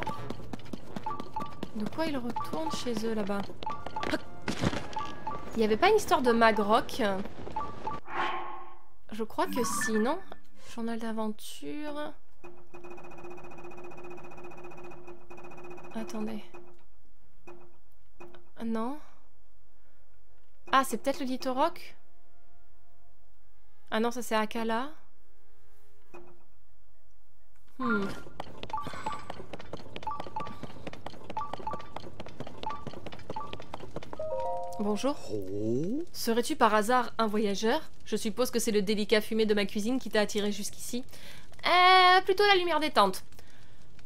de quoi ils retournent chez eux là-bas. Il n'y avait pas une histoire de Magrock? Je crois que si, non? Journal d'aventure. Attendez. Non? Ah, c'est peut-être le Litorock? Ah non, ça c'est Akala. Bonjour. Serais-tu par hasard un voyageur? Je suppose que c'est le délicat fumé de ma cuisine qui t'a attiré jusqu'ici. Plutôt la lumière des tentes.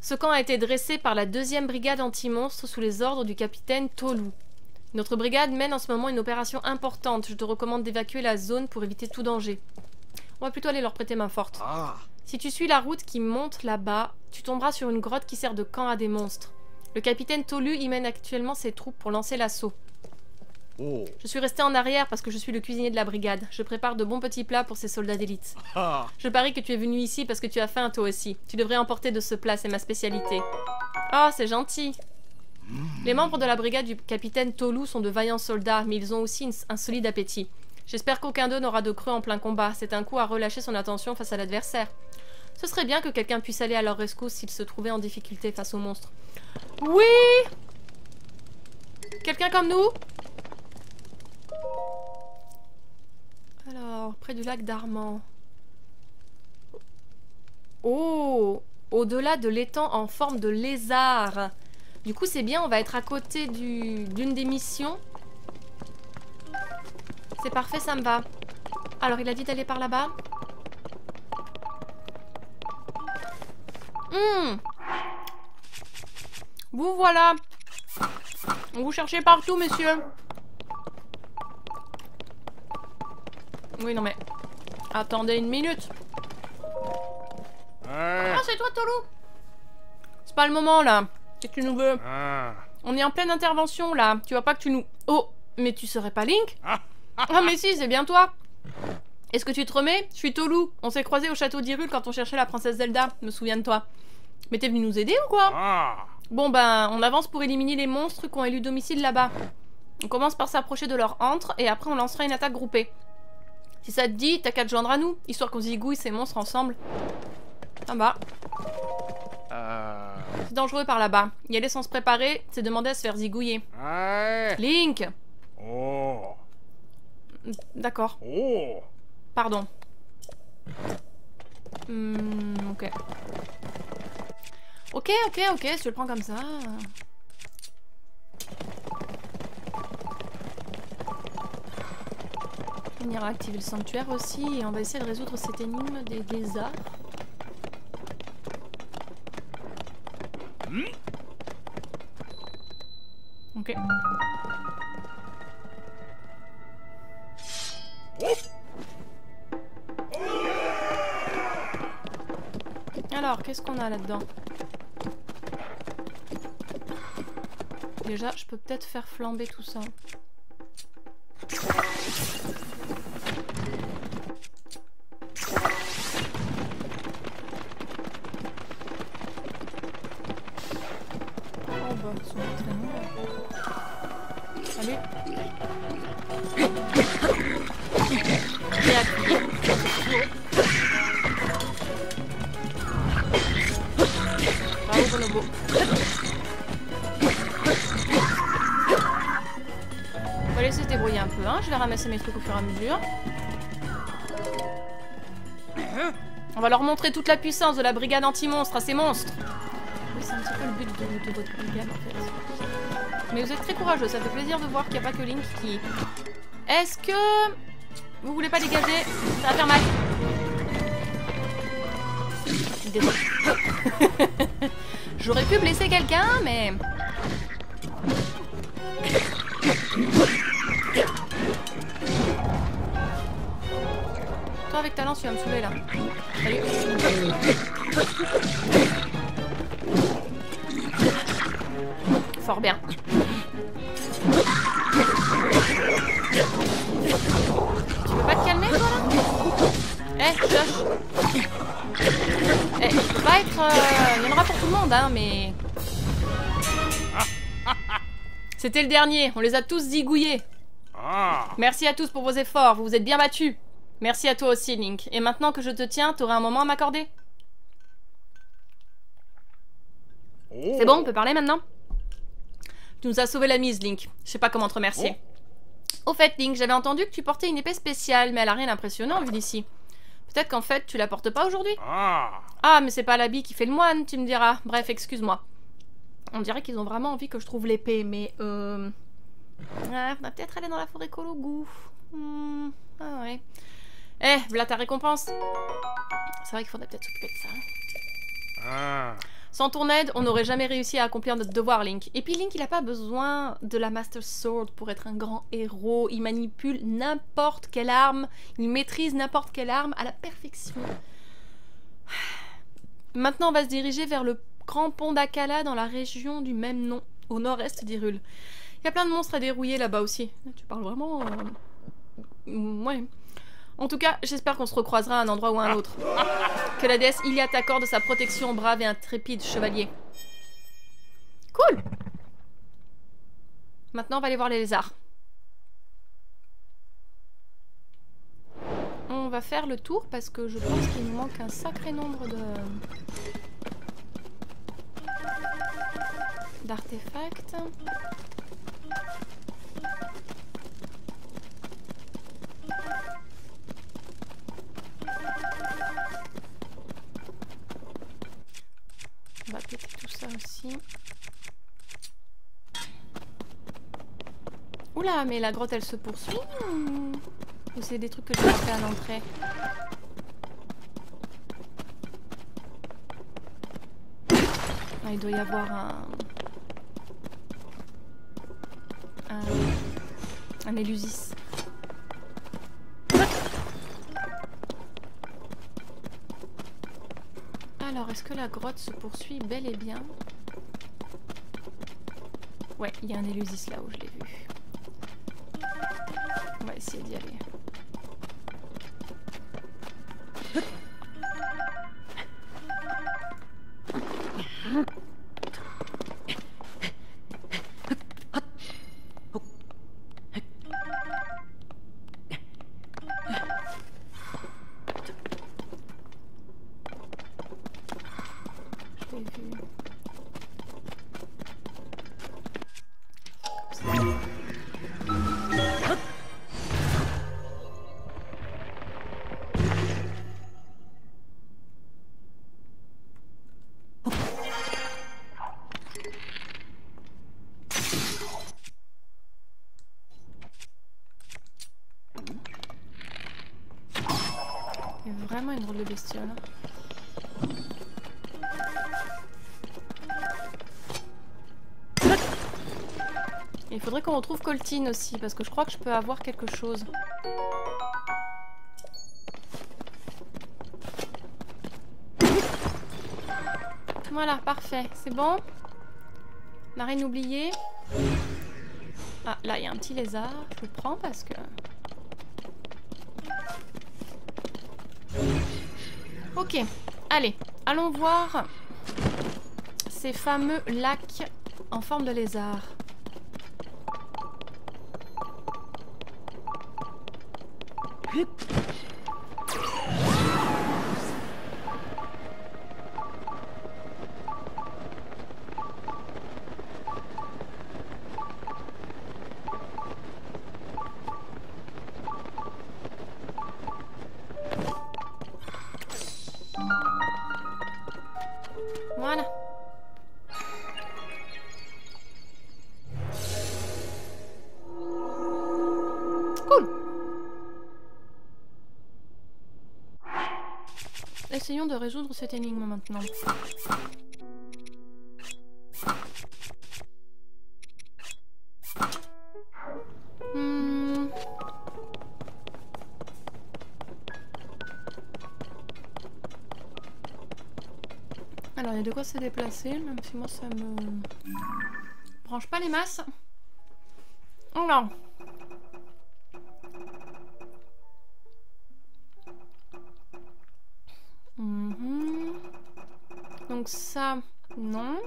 Ce camp a été dressé par la 2e brigade anti-monstres sous les ordres du capitaine Tolu. Notre brigade mène en ce moment une opération importante. Je te recommande d'évacuer la zone pour éviter tout danger. On va plutôt aller leur prêter main forte. Si tu suis la route qui monte là-bas, tu tomberas sur une grotte qui sert de camp à des monstres. Le capitaine Tolu y mène actuellement ses troupes pour lancer l'assaut. Oh. Je suis resté en arrière parce que je suis le cuisinier de la brigade. Je prépare de bons petits plats pour ces soldats d'élite. Ah. Je parie que tu es venu ici parce que tu as faim toi aussi. Tu devrais emporter de ce plat, c'est ma spécialité. Oh, c'est gentil. Les membres de la brigade du capitaine Tolu sont de vaillants soldats, mais ils ont aussi un solide appétit. J'espère qu'aucun d'eux n'aura de creux en plein combat. C'est un coup à relâcher son attention face à l'adversaire. Ce serait bien que quelqu'un puisse aller à leur rescousse s'ils se trouvaient en difficulté face aux monstres. Oui! Quelqu'un comme nous? Alors, près du lac d'Armand. Oh! Au-delà de l'étang en forme de lézard. Du coup, c'est bien, on va être à côté d'une des missions. C'est parfait, ça me va. Alors, il a dit d'aller par là-bas. Vous voilà. Vous cherchez partout, messieurs. Oui, non mais... Attendez une minute. Ah, c'est toi, Tolu. C'est pas le moment, là. Qu'est-ce que tu nous veux? On est en pleine intervention, là. Tu vois pas que tu nous... Oh, mais tu serais pas Link? Ah, mais si, c'est bien toi. Est-ce que tu te remets? Je suis Tolu. On s'est croisés au château d'Hyrule quand on cherchait la princesse Zelda. Me souviens de toi. Mais t'es venu nous aider ou quoi? Bon ben, on avance pour éliminer les monstres qui ont élu domicile là-bas. On commence par s'approcher de leur antre et après on lancera une attaque groupée. Si ça te dit, t'as qu'à te joindre à nous, histoire qu'on zigouille ces monstres ensemble. Ah bah. C'est dangereux par là-bas. Y aller sans se préparer, c'est demander à se faire zigouiller. Link! Oh. D'accord. Oh. Pardon. Ok. Ok, si tu le prends comme ça... On ira activer le sanctuaire aussi et on va essayer de résoudre cette énigme des lézards. Ok. Alors, qu'est-ce qu'on a là-dedans? Déjà, je peux peut-être faire flamber tout ça. Oh bah, ils sont pas très longs. Allez. Et appuyer. Bravo, Bonobo. On va laisser se débrouiller un peu, hein. Je vais ramasser mes trucs au fur et à mesure. On va leur montrer toute la puissance de la brigade anti-monstre à ces monstres. Oui, c'est un petit peu le but de votre brigade, en fait. Mais vous êtes très courageux, ça fait plaisir de voir qu'il n'y a pas que Link qui... Est-ce que... Vous voulez pas dégager? Ça va faire mal. Désolé. J'aurais pu blesser quelqu'un, mais... Toi, avec ta lance, tu vas me saouler, là. Salut. Fort bien. Tu peux pas te calmer, toi, là? Eh, Josh. Eh, je peux pas être... Il y en aura pour tout le monde, hein, mais... C'était le dernier, on les a tous zigouillés. Merci à tous pour vos efforts, vous vous êtes bien battus. Merci à toi aussi, Link. Et maintenant que je te tiens, t'aurais un moment à m'accorder? C'est bon, on peut parler maintenant? Tu nous as sauvé la mise, Link. Je sais pas comment te remercier. Au fait, Link, j'avais entendu que tu portais une épée spéciale, mais elle a rien d'impressionnant vu d'ici. Peut-être qu'en fait, tu la portes pas aujourd'hui? Ah, mais c'est pas l'habit qui fait le moine, tu me diras. Bref, excuse-moi. On dirait qu'ils ont vraiment envie que je trouve l'épée, mais on va peut-être aller dans la forêt Kologu. Ah ouais. Eh, voilà ta récompense. C'est vrai qu'il faudrait peut-être s'occuper de ça. Sans ton aide, on n'aurait jamais réussi à accomplir notre devoir, Link. Et puis Link, il a pas besoin de la Master Sword pour être un grand héros. Il manipule n'importe quelle arme. Il maîtrise n'importe quelle arme à la perfection. Maintenant, on va se diriger vers le grand pont d'Akala dans la région du même nom, au nord-est d'Hyrule. Il y a plein de monstres à dérouiller là-bas aussi. Tu parles vraiment... Ouais. En tout cas, j'espère qu'on se recroisera à un endroit ou à un autre. Que la déesse Ilia t'accorde sa protection, brave et intrépide chevalier. Cool! Maintenant, on va aller voir les lézards. On va faire le tour parce que je pense qu'il nous manque un sacré nombre d'artefacts. On va péter tout ça aussi. Oula, mais la grotte elle se poursuit ou c'est des trucs que j'ai fait à l'entrée? Ah, il doit y avoir un Élusis. Alors, est-ce que la grotte se poursuit bel et bien? Ouais, il y a un Élusis là où je l'ai vu. On va essayer d'y aller. Vraiment une drôle de bestiole. Il faudrait qu'on retrouve Coltine aussi, parce que je crois que je peux avoir quelque chose. Voilà, parfait. C'est bon? On n'a rien oublié. Ah, là, il y a un petit lézard. Je le prends parce que... Ok, allez, allons voir ces fameux lacs en forme de lézard. Voilà. Cool. Essayons de résoudre cette énigme maintenant. Alors, il y a de quoi se déplacer, même si moi ça me branche pas les masses. Alors. Donc ça, non.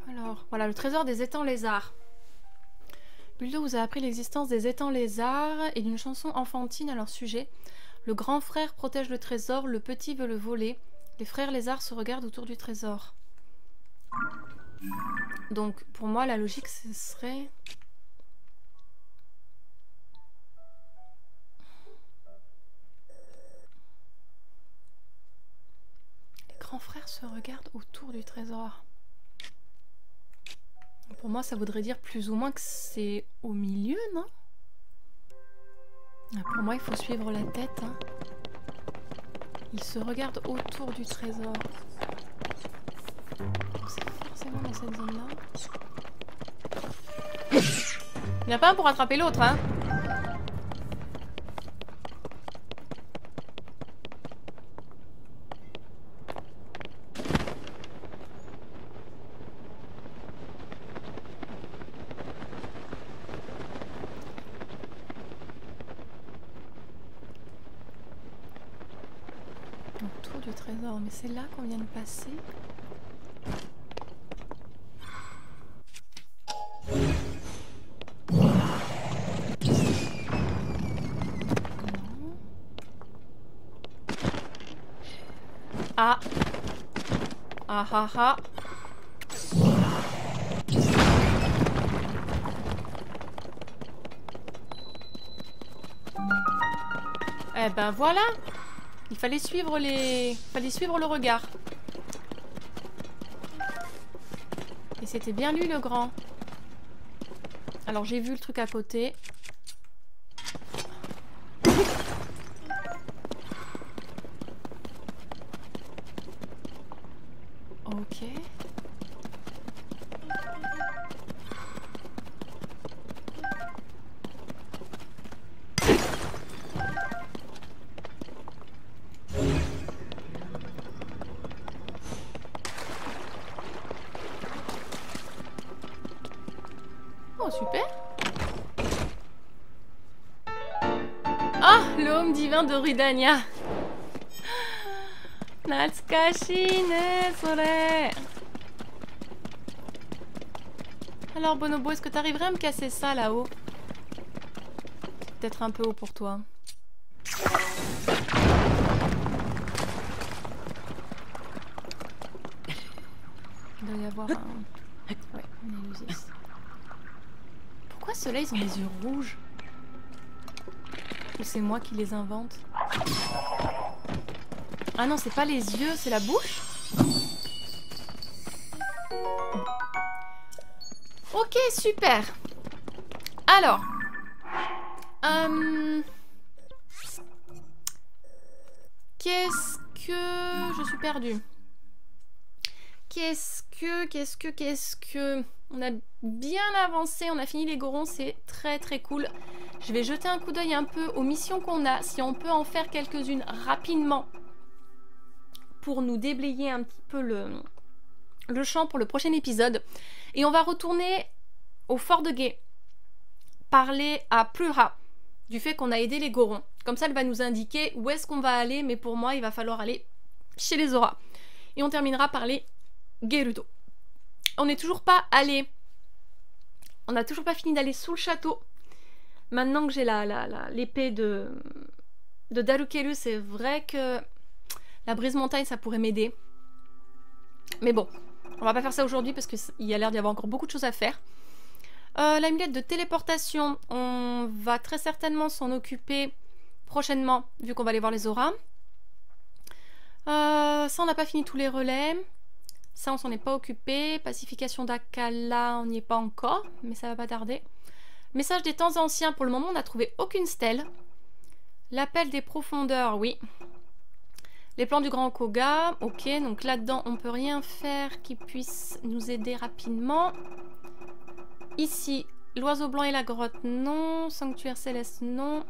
Alors, voilà, le trésor des étangs lézards. Buldo vous a appris l'existence des étangs lézards et d'une chanson enfantine à leur sujet. Le grand frère protège le trésor, le petit veut le voler. Les frères lézards se regardent autour du trésor. Donc, pour moi, la logique, ce serait... Les grands frères se regardent autour du trésor. Pour moi, ça voudrait dire plus ou moins que c'est au milieu, non? Pour moi, il faut suivre la tête. Hein. Ils se regardent autour du trésor. C'est forcément dans cette zone-là. Il n'y a pas un pour attraper l'autre, hein? Autour du trésor, mais c'est là qu'on vient de passer. Ah. Ah ah ah. Eh ben voilà. Il fallait suivre le regard. Et c'était bien lui le grand. Alors j'ai vu le truc à côté. Ok. Oh super. Ah, le home divin de Rudania. Natsukashi ne sore. Alors Bonobo, est-ce que t'arriverais à me casser ça là-haut? Peut-être un peu haut pour toi. Il doit y avoir un... Ouais, on est usé. Pourquoi ceux-là, ils ont les yeux rouges? Ou c'est moi qui les invente? Ah non, c'est pas les yeux, c'est la bouche? Ok, super. Alors. Qu'est-ce que... Je suis perdue. Qu'est-ce que... On a bien avancé, on a fini les gorons, c'est très très cool. Je vais jeter un coup d'œil un peu aux missions qu'on a, si on peut en faire quelques-unes rapidement pour nous déblayer un petit peu le champ pour le prochain épisode. Et on va retourner au fort de Gué, parler à Plura du fait qu'on a aidé les gorons. Comme ça, elle va nous indiquer où est-ce qu'on va aller, mais pour moi, il va falloir aller chez les Zora. Et on terminera par les Gerudo. On n'est toujours pas allé. On n'a toujours pas fini d'aller sous le château. Maintenant que j'ai l'épée de Darukeru, c'est vrai que la brise montagne, ça pourrait m'aider. Mais bon, on va pas faire ça aujourd'hui parce qu'il y a l'air d'y avoir encore beaucoup de choses à faire. L'amulette de téléportation, on va très certainement s'en occuper prochainement, vu qu'on va aller voir les Zora. Ça, on n'a pas fini tous les relais. Ça, on s'en est pas occupé. Pacification d'Akala, on n'y est pas encore, mais ça va pas tarder. Message des temps anciens, pour le moment, on n'a trouvé aucune stèle. L'appel des profondeurs, oui. Les plans du grand Koga, ok, donc là-dedans, on peut rien faire qui puisse nous aider rapidement. Ici, l'oiseau blanc et la grotte, non. Sanctuaire céleste, non.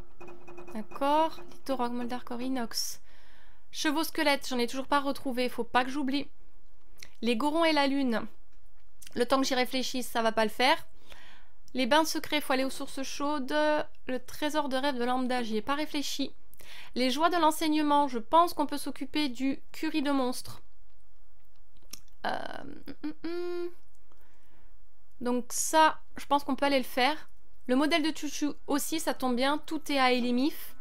D'accord. Littorok, Moldarkor, Inox. Chevaux squelettes, j'en ai toujours pas retrouvé, faut pas que j'oublie. Les gorons et la lune, le temps que j'y réfléchisse, ça va pas le faire. Les bains secrets, faut aller aux sources chaudes. Le trésor de rêve de lambda, j'y ai pas réfléchi. Les joies de l'enseignement, je pense qu'on peut s'occuper du curry de monstres. Donc ça, je pense qu'on peut aller le faire. Le modèle de Chuchu aussi, ça tombe bien. Tout est à Elémif.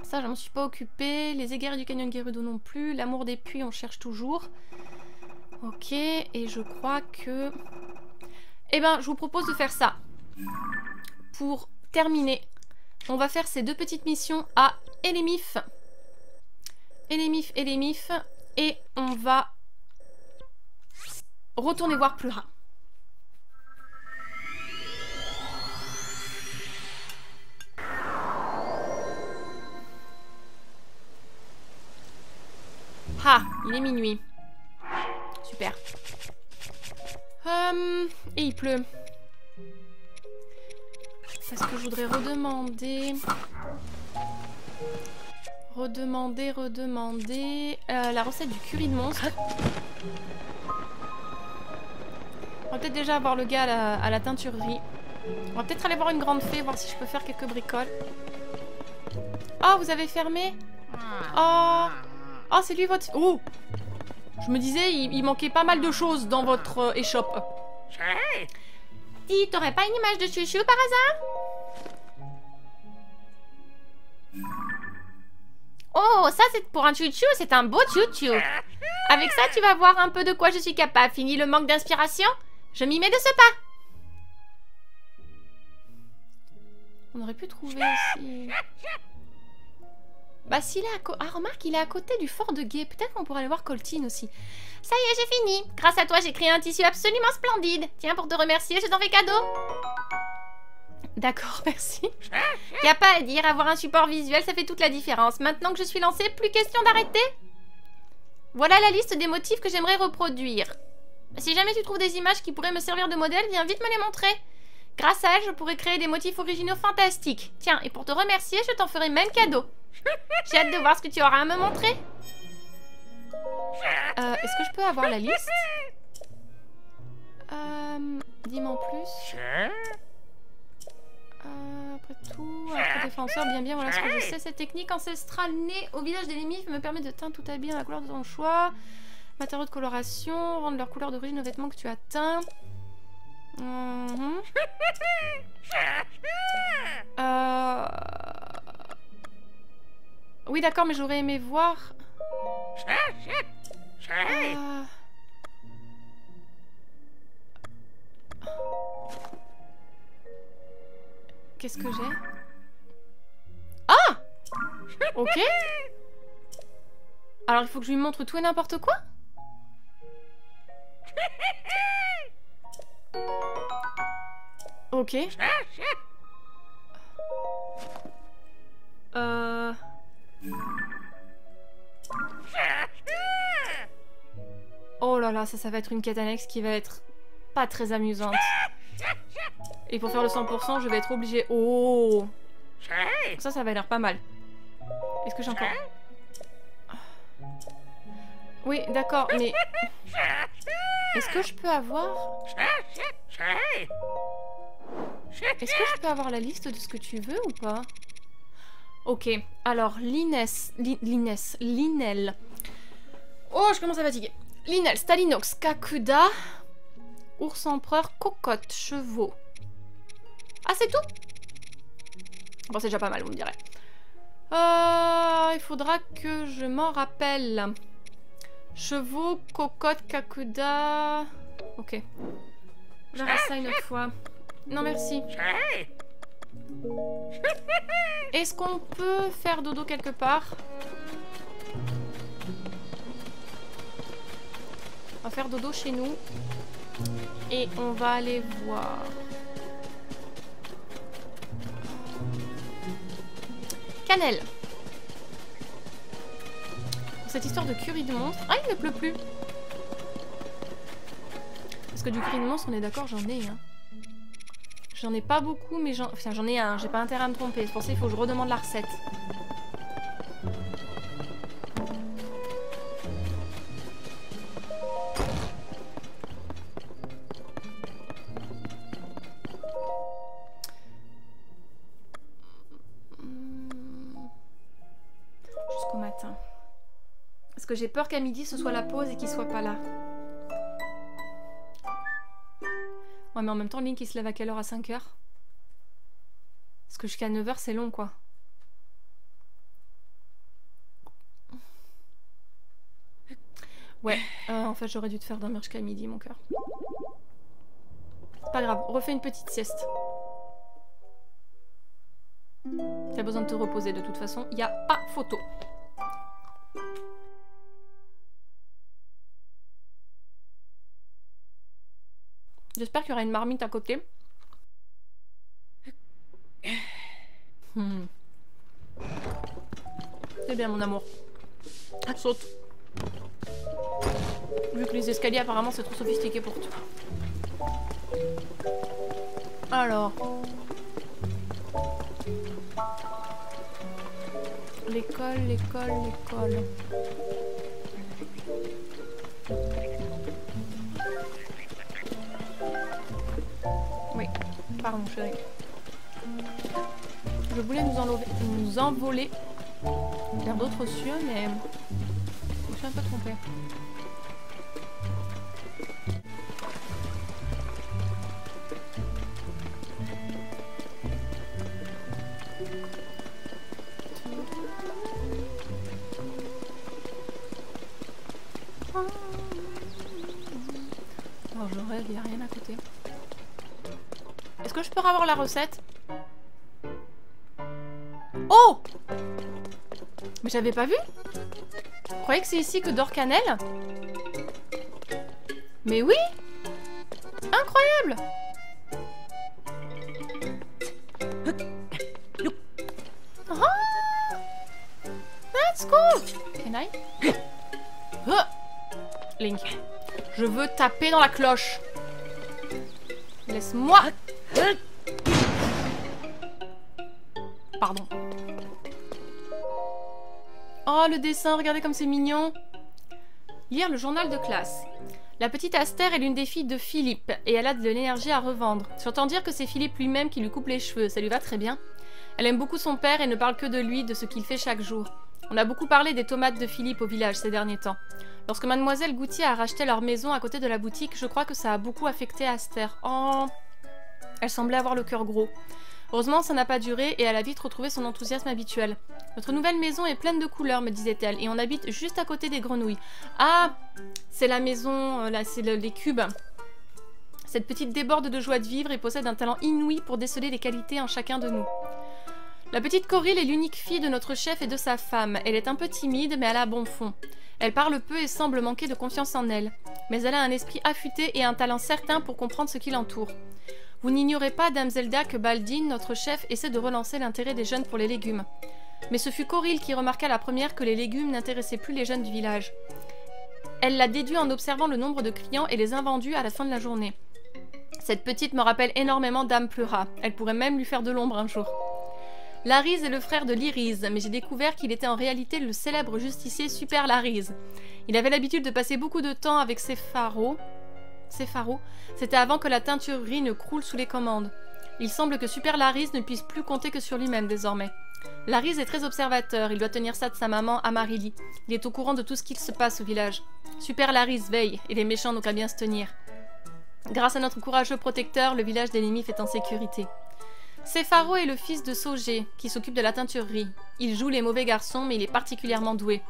Ça, je m'en suis pas occupée. Les égarés du canyon Gerudo non plus. L'amour des puits, on cherche toujours. Ok, et je crois que... Eh ben, je vous propose de faire ça. Pour terminer, on va faire ces deux petites missions à Elémif. Elémif, et on va retourner voir Plura. Ah, il est minuit. Super. Et il pleut. Parce que je voudrais redemander... la recette du curry de monstre. On va peut-être déjà avoir le gars à la teinturerie. On va peut-être aller voir une grande fée, voir si je peux faire quelques bricoles. Oh, vous avez fermé? Oh, Oh, c'est lui votre... Oh! Je me disais, il manquait pas mal de choses dans votre échoppe. Dis, t'aurais pas une image de chouchou par hasard? Oh, ça c'est pour un chouchou, c'est un beau chouchou. Avec ça, tu vas voir un peu de quoi je suis capable. Fini le manque d'inspiration? Je m'y mets de ce pas. On aurait pu trouver aussi... Bah s'il est à côté... Ah remarque, il est à côté du fort de Guet. Peut-être qu'on pourrait aller voir Coltine aussi. Ça y est, j'ai fini. Grâce à toi, j'ai créé un tissu absolument splendide. Tiens, pour te remercier, je t'en fais cadeau. D'accord, merci. Y a pas à dire, avoir un support visuel, ça fait toute la différence. Maintenant que je suis lancée, plus question d'arrêter. Voilà la liste des motifs que j'aimerais reproduire. Si jamais tu trouves des images qui pourraient me servir de modèle, viens vite me les montrer. Grâce à elle, je pourrais créer des motifs originaux fantastiques. Tiens, et pour te remercier, je t'en ferai même cadeau. J'ai hâte de voir ce que tu auras à me montrer. Est-ce que je peux avoir la liste? Dis-moi en plus. Après tout, après défenseur, bien, voilà ce que je sais. Cette technique ancestrale née au village des Limites me permet de teindre tout habillé à la couleur de ton choix. Matériaux de coloration, rendre leur couleur d'origine aux vêtements que tu as teints. Oui, d'accord, mais j'aurais aimé voir... Qu'est-ce que j'ai? Ah! Ok. Alors, il faut que je lui montre tout et n'importe quoi? Ok. Oh là là, ça va être une quête annexe qui va être pas très amusante. Et pour faire le 100%, je vais être obligée... Oh! Ça va l'air pas mal. Est-ce que j'ai encore... Oui, d'accord, mais... Est-ce que je peux avoir... Est-ce que je peux avoir la liste de ce que tu veux ou pas? Ok, alors, Linel. Oh, je commence à fatiguer. Linel, Stalinox, Kakuda, ours empereur, cocotte, chevaux. Ah, c'est tout? Bon, c'est déjà pas mal, vous me direz. Il faudra que je m'en rappelle. Chevaux, cocotte, Kakuda... Ok. On verra ça une autre fois. Non, merci. Est-ce qu'on peut faire dodo quelque part? On va faire dodo chez nous. Et on va aller voir... Cannelle. Pour cette histoire de curry de monstre... Ah, il ne pleut plus. Parce que du curry de monstre, on est d'accord, j'en ai, hein. J'en ai pas beaucoup, mais j'en ai un. J'ai pas intérêt à me tromper. C'est pour ça qu'il faut que je redemande la recette. Jusqu'au matin. Parce que j'ai peur qu'à midi, ce soit la pause et qu'il soit pas là. Ouais, mais en même temps, Link, il se lève à quelle heure? À 5 h? Parce que jusqu'à 9 h, c'est long, quoi. Ouais, en fait, j'aurais dû te faire dormir jusqu'à midi, mon cœur. C'est pas grave, refais une petite sieste. T'as besoin de te reposer, de toute façon. Il n'y a pas photo. J'espère qu'il y aura une marmite à côté. C'est bien, mon amour. Saute. Vu que les escaliers, apparemment, c'est trop sophistiqué pour toi. Alors. L'école. Oui, pardon chérie. Je voulais nous envoler vers d'autres cieux, mais suis un peu trompée. Alors je rêve, il n'y a rien à côté. Est-ce que je peux avoir la recette? Oh! Mais j'avais pas vu? Vous croyez que c'est ici que dort Cannelle? Mais oui! Incroyable! Ah! Let's go! Can I? Link. Je veux taper dans la cloche. Laisse-moi. Pardon. Oh, le dessin, regardez comme c'est mignon. Lire le journal de classe. La petite Astère est l'une des filles de Philippe et elle a de l'énergie à revendre. J'entends dire que c'est Philippe lui-même qui lui coupe les cheveux, ça lui va très bien. Elle aime beaucoup son père et ne parle que de lui, de ce qu'il fait chaque jour. On a beaucoup parlé des tomates de Philippe au village ces derniers temps. Lorsque mademoiselle Goutier a racheté leur maison à côté de la boutique, je crois que ça a beaucoup affecté Astère. Oh, elle semblait avoir le cœur gros. Heureusement, ça n'a pas duré et elle a vite retrouvé son enthousiasme habituel. Notre nouvelle maison est pleine de couleurs, me disait-elle, et on habite juste à côté des grenouilles. Ah, c'est la maison, là, c'est les cubes. Cette petite déborde de joie de vivre et possède un talent inouï pour déceler les qualités en chacun de nous. La petite Corinne est l'unique fille de notre chef et de sa femme. Elle est un peu timide, mais elle a bon fond. Elle parle peu et semble manquer de confiance en elle. Mais elle a un esprit affûté et un talent certain pour comprendre ce qui l'entoure. Vous n'ignorez pas, Dame Zelda, que Baldine, notre chef, essaie de relancer l'intérêt des jeunes pour les légumes. Mais ce fut Corinne qui remarqua la première que les légumes n'intéressaient plus les jeunes du village. Elle l'a déduit en observant le nombre de clients et les invendus à la fin de la journée. Cette petite me rappelle énormément Dame Pleura. Elle pourrait même lui faire de l'ombre un jour. Larise est le frère de Lyrise, mais j'ai découvert qu'il était en réalité le célèbre justicier Super Larise. Il avait l'habitude de passer beaucoup de temps avec Cépharo. C'était avant que la teinturerie ne croule sous les commandes. Il semble que Super Larise ne puisse plus compter que sur lui-même désormais. Larise est très observateur, il doit tenir ça de sa maman Amarili. Il est au courant de tout ce qu'il se passe au village. Super Larise veille, et les méchants n'ont qu'à bien se tenir. Grâce à notre courageux protecteur, le village des Limif est en sécurité. Cépharo est le fils de Sogé, qui s'occupe de la teinturerie. Il joue les mauvais garçons, mais il est particulièrement doué.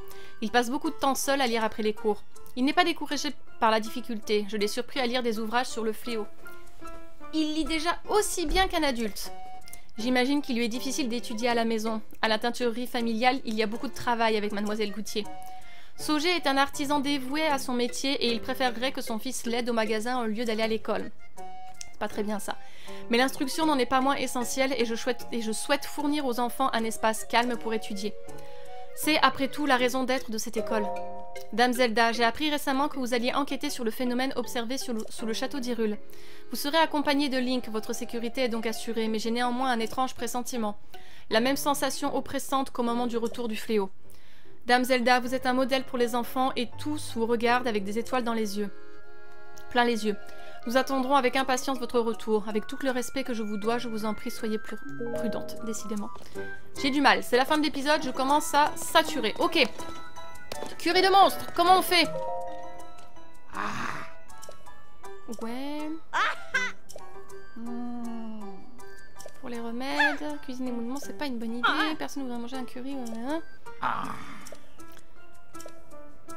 Il passe beaucoup de temps seul à lire après les cours. Il n'est pas découragé par la difficulté. Je l'ai surpris à lire des ouvrages sur le fléau. Il lit déjà aussi bien qu'un adulte. J'imagine qu'il lui est difficile d'étudier à la maison. À la teinturerie familiale, il y a beaucoup de travail avec mademoiselle Goutier. Sogé est un artisan dévoué à son métier et il préférerait que son fils l'aide au magasin au lieu d'aller à l'école. C'est pas très bien ça. Mais l'instruction n'en est pas moins essentielle et je souhaite fournir aux enfants un espace calme pour étudier. C'est, après tout, la raison d'être de cette école. Dame Zelda, j'ai appris récemment que vous alliez enquêter sur le phénomène observé sous le château d'Hyrule. Vous serez accompagné de Link, votre sécurité est donc assurée, mais j'ai néanmoins un étrange pressentiment. La même sensation oppressante qu'au moment du retour du fléau. Dame Zelda, vous êtes un modèle pour les enfants et tous vous regardent avec des étoiles dans les yeux. Plein les yeux. Nous attendrons avec impatience votre retour. Avec tout le respect que je vous dois, je vous en prie, soyez plus prudente, décidément. J'ai du mal. C'est la fin de l'épisode, je commence à saturer. Ok. Curry de monstre, comment on fait? Ouais. Pour les remèdes, cuisiner mouvement, c'est pas une bonne idée. Personne ne voudrait manger un curry.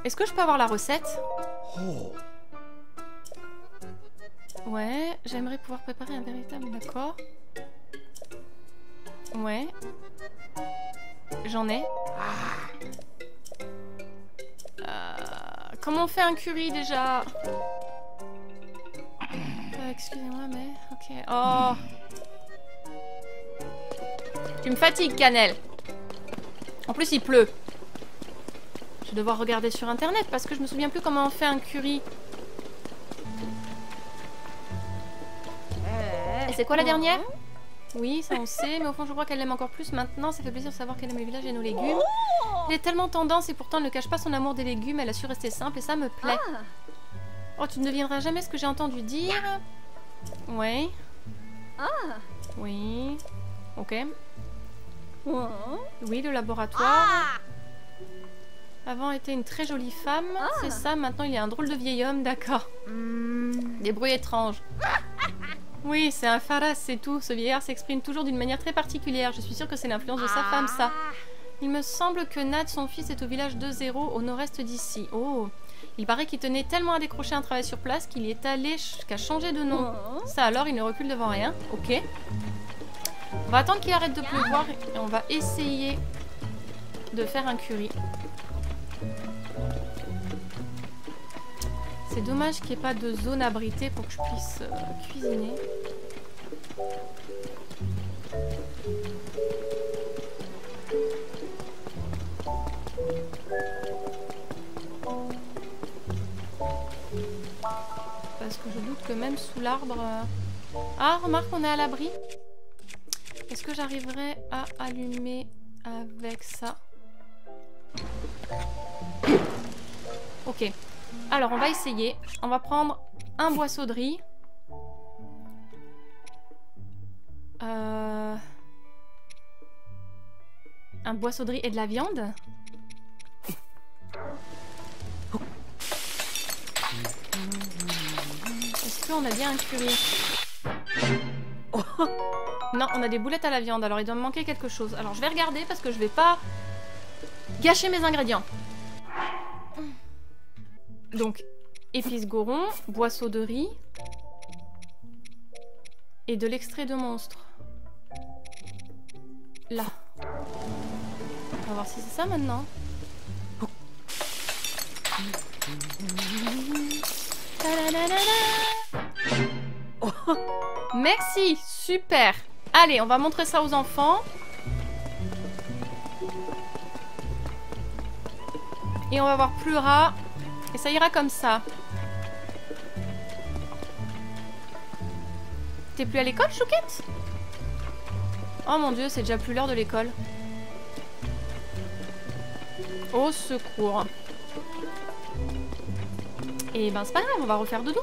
Est-ce que je peux avoir la recette? Ouais, j'aimerais pouvoir préparer un véritable... D'accord. Ouais. J'en ai. Comment on fait un curry déjà? Excusez-moi, mais... Ok. Oh. Tu me fatigues, Cannelle. En plus, il pleut. Je vais devoir regarder sur internet parce que je me souviens plus comment on fait un curry. Et c'est quoi la dernière? Oui, ça on sait, mais au fond je crois qu'elle l'aime encore plus maintenant. Ça fait plaisir de savoir qu'elle aime le village et nos légumes. Elle est tellement tendance et pourtant elle ne cache pas son amour des légumes. Elle a su rester simple et ça me plaît. Oh, tu ne devineras jamais ce que j'ai entendu dire. Ouais. Oui. Ok. Oui, le laboratoire. Avant était une très jolie femme, c'est ça, maintenant il est un drôle de vieil homme, d'accord. Des bruits étranges. Oui, c'est un Pharas, c'est tout. Ce vieillard s'exprime toujours d'une manière très particulière. Je suis sûre que c'est l'influence de sa femme, ça. Il me semble que Nad, son fils, est au village de Zéro, au nord-est d'ici. Oh, il paraît qu'il tenait tellement à décrocher un travail sur place qu'il y est allé jusqu'à changer de nom. Ça alors, il ne recule devant rien. Ok. On va attendre qu'il arrête de pleuvoir et on va essayer de faire un curry. C'est dommage qu'il n'y ait pas de zone abritée pour que je puisse cuisiner. Parce que je doute que même sous l'arbre... Ah, remarque, on est à l'abri. Est-ce que j'arriverai à allumer avec ça? Ok. Alors, on va essayer. On va prendre un boisseau de riz. Un boisseau de riz et de la viande. Est-ce qu'on a bien un curry? Non, on a des boulettes à la viande. Alors, il doit me manquer quelque chose. Alors, je vais regarder parce que je vais pas gâcher mes ingrédients. Donc, épices goron, boisseau de riz et de l'extrait de monstre. Là. On va voir si c'est ça maintenant. Merci, super. Allez, on va montrer ça aux enfants. Et on va voir Plura. Et ça ira comme ça. T'es plus à l'école, Chouquette? Oh mon dieu, c'est déjà plus l'heure de l'école. Au secours. Et ben c'est pas grave, on va refaire dodo.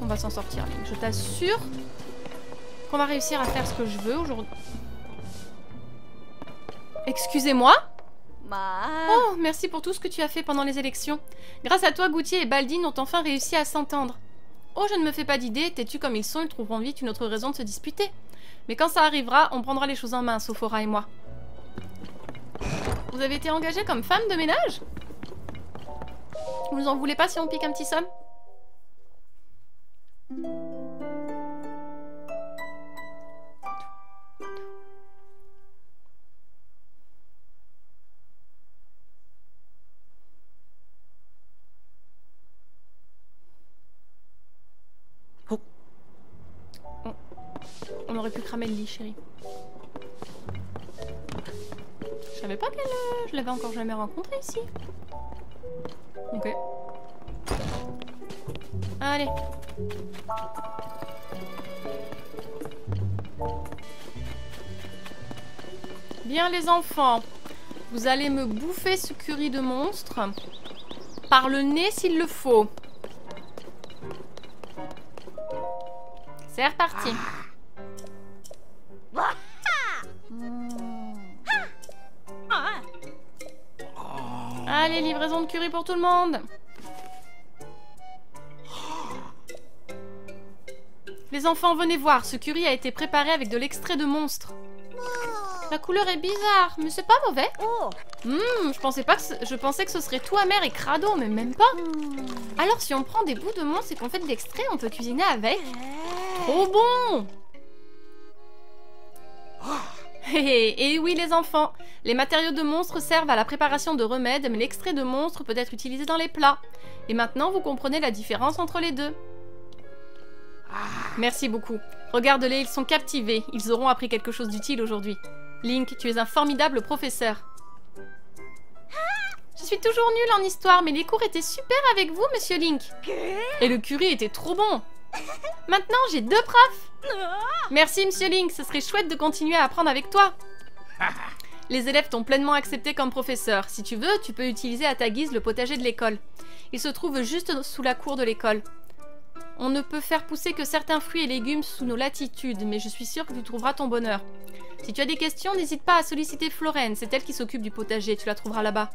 On va s'en sortir, Link. Je t'assure qu'on va réussir à faire ce que je veux aujourd'hui. Excusez-moi. Oh, merci pour tout ce que tu as fait pendant les élections. Grâce à toi, Goutier et Baldine ont enfin réussi à s'entendre. Oh, je ne me fais pas d'idée, têtus comme ils sont, ils trouveront vite une autre raison de se disputer. Mais quand ça arrivera, on prendra les choses en main, Sophora et moi. Vous avez été engagée comme femme de ménage? Vous nous en voulez pas si on pique un petit somme? On aurait pu cramer le lit, chérie. Je savais pas qu'elle... je l'avais encore jamais rencontrée ici. Ok. Allez. Bien les enfants, vous allez me bouffer ce curry de monstre par le nez s'il le faut. C'est reparti. Allez, livraison de curry pour tout le monde. Les enfants, venez voir, ce curry a été préparé avec de l'extrait de monstre. La couleur est bizarre, mais c'est pas mauvais. Je pensais que ce serait tout amer et crado, mais même pas. Alors si on prend des bouts de monstre et qu'on fait de l'extrait, on peut cuisiner avec. Trop bon. Et oui les enfants, les matériaux de monstre servent à la préparation de remèdes, mais l'extrait de monstre peut être utilisé dans les plats. Et maintenant vous comprenez la différence entre les deux. Merci beaucoup. Regarde-les, ils sont captivés. Ils auront appris quelque chose d'utile aujourd'hui. Link, tu es un formidable professeur. Je suis toujours nulle en histoire, mais les cours étaient super avec vous, monsieur Link. Et le curry était trop bon. Maintenant, j'ai 2 profs. Merci, monsieur Link, ce serait chouette de continuer à apprendre avec toi. Les élèves t'ont pleinement accepté comme professeur. Si tu veux, tu peux utiliser à ta guise le potager de l'école. Il se trouve juste sous la cour de l'école. On ne peut faire pousser que certains fruits et légumes sous nos latitudes, mais je suis sûre que tu trouveras ton bonheur. Si tu as des questions, n'hésite pas à solliciter Florène, c'est elle qui s'occupe du potager, tu la trouveras là-bas.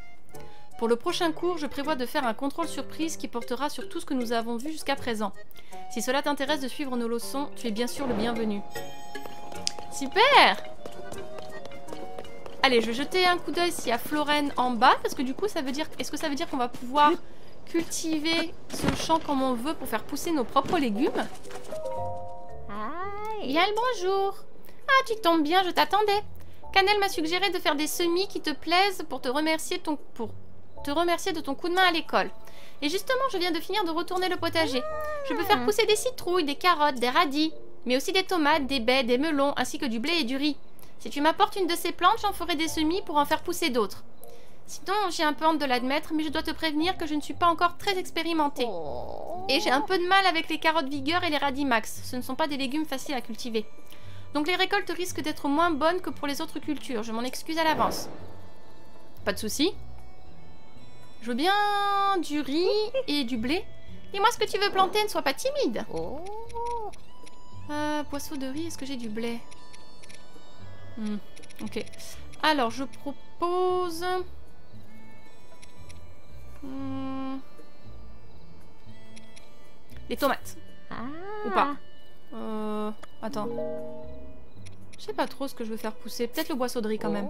Pour le prochain cours, je prévois de faire un contrôle surprise qui portera sur tout ce que nous avons vu jusqu'à présent. Si cela t'intéresse de suivre nos leçons, tu es bien sûr le bienvenu. Super! Allez, je vais jeter un coup d'œil s'il y a Florène en bas, parce que du coup, ça veut dire... Est-ce que ça veut dire qu'on va pouvoir cultiver ce champ comme on veut pour faire pousser nos propres légumes? Bien le bonjour! Ah, tu tombes bien, je t'attendais. Cannelle m'a suggéré de faire des semis qui te plaisent pour te remercier de ton coup de main à l'école. Et justement, je viens de finir de retourner le potager. Je peux faire pousser des citrouilles, des carottes, des radis, mais aussi des tomates, des baies, des melons, ainsi que du blé et du riz. Si tu m'apportes une de ces plantes, j'en ferai des semis pour en faire pousser d'autres. Sinon, j'ai un peu honte de l'admettre, mais je dois te prévenir que je ne suis pas encore très expérimentée. Et j'ai un peu de mal avec les carottes vigueur et les radis max. Ce ne sont pas des légumes faciles à cultiver. Donc les récoltes risquent d'être moins bonnes que pour les autres cultures. Je m'en excuse à l'avance. Pas de souci. Je veux bien du riz et du blé. Dis-moi ce que tu veux planter, ne sois pas timide. Poisson de riz, est-ce que j'ai du blé? Ok. Alors, je propose... des tomates. Ou pas. Attends. Je sais pas trop ce que je veux faire pousser. Peut-être le boisseau de riz quand même.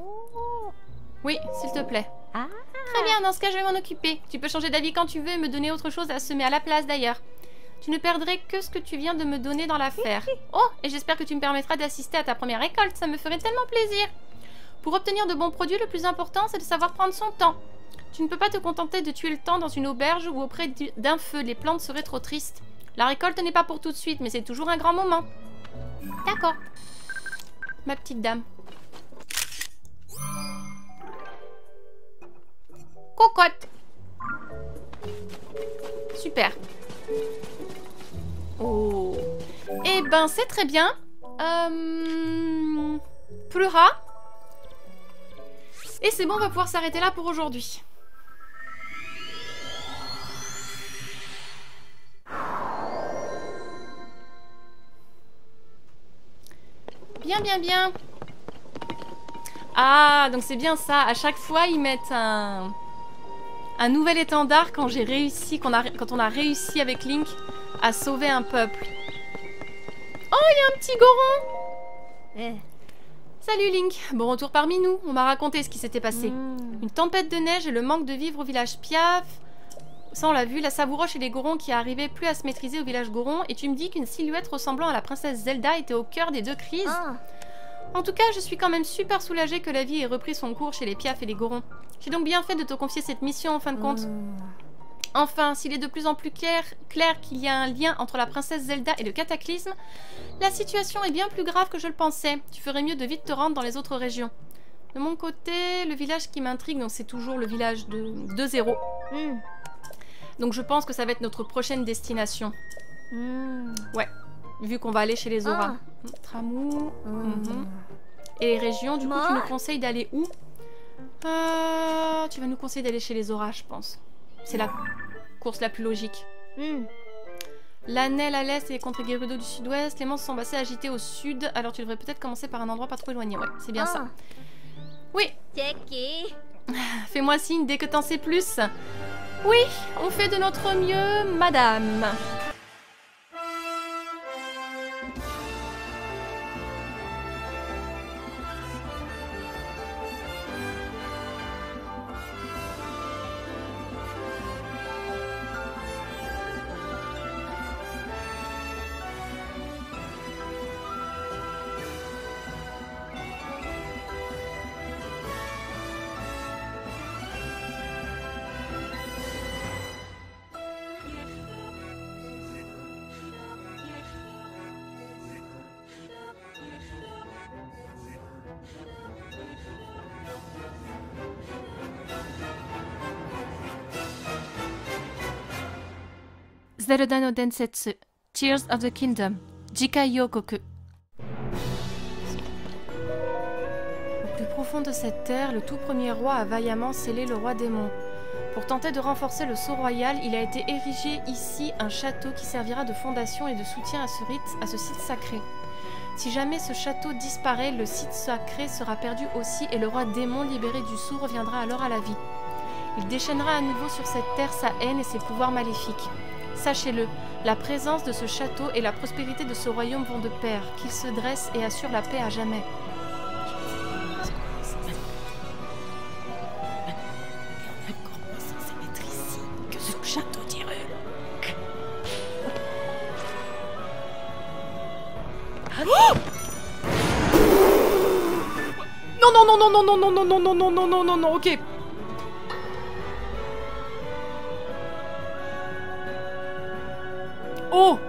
Oui, s'il te plaît. Très bien, dans ce cas, je vais m'en occuper. Tu peux changer d'avis quand tu veux et me donner autre chose à semer à la place d'ailleurs. Tu ne perdrais que ce que tu viens de me donner dans l'affaire. Oh, et j'espère que tu me permettras d'assister à ta première récolte. Ça me ferait tellement plaisir. Pour obtenir de bons produits, le plus important, c'est de savoir prendre son temps. Tu ne peux pas te contenter de tuer le temps dans une auberge ou auprès d'un feu. Les plantes seraient trop tristes. La récolte n'est pas pour tout de suite, mais c'est toujours un grand moment. D'accord. Ma petite dame. Cocotte. Super. Oh. Eh ben, c'est très bien. Pleura. Et c'est bon, on va pouvoir s'arrêter là pour aujourd'hui. Bien, bien, bien. Ah, donc c'est bien ça. À chaque fois, ils mettent un nouvel étendard quand j'ai réussi, quand on a réussi avec Link à sauver un peuple. Oh, il y a un petit goron. Salut Link. Bon retour parmi nous. On m'a raconté ce qui s'était passé. Une tempête de neige et le manque de vivres au village Piaf. Ça, on l'a vu, la Savouroche et les Gorons qui arrivaient plus à se maîtriser au village Goron. Et tu me dis qu'une silhouette ressemblant à la princesse Zelda était au cœur des deux crises. En tout cas, je suis quand même super soulagée que la vie ait repris son cours chez les Piaf et les Gorons. J'ai donc bien fait de te confier cette mission en fin de compte. Enfin, s'il est de plus en plus clair qu'il y a un lien entre la princesse Zelda et le cataclysme, la situation est bien plus grave que je le pensais. Tu ferais mieux de vite te rendre dans les autres régions. De mon côté, le village qui m'intrigue, donc c'est toujours le village de 2-0. Donc je pense que ça va être notre prochaine destination. Ouais, vu qu'on va aller chez les Zora. Tramou. Et les régions, du coup, tu nous conseilles d'aller où? Tu vas nous conseiller d'aller chez les Zora, je pense. C'est la course la plus logique. L'Anel à l'est et les contrées Gerudo du sud-ouest. Les monstres sont assez agités au sud, alors tu devrais peut-être commencer par un endroit pas trop éloigné. Ouais, c'est bien ça. Oui. Fais-moi signe dès que t'en sais plus. Oui, on fait de notre mieux, madame. Zelda no Densetsu, Tears of the Kingdom, Jikai Yokoku. Au plus profond de cette terre, le tout premier roi a vaillamment scellé le roi démon. Pour tenter de renforcer le sceau royal, il a été érigé ici un château qui servira de fondation et de soutien à ce site sacré. Si jamais ce château disparaît, le site sacré sera perdu aussi et le roi démon libéré du sceau reviendra alors à la vie. Il déchaînera à nouveau sur cette terre sa haine et ses pouvoirs maléfiques. Sachez-le, la présence de ce château et la prospérité de ce royaume vont de pair, qu'il se dresse et assure la paix à jamais. Non, non, non, non, non, non, non, non, non, non, non, non, non, non, non, ok. Oh!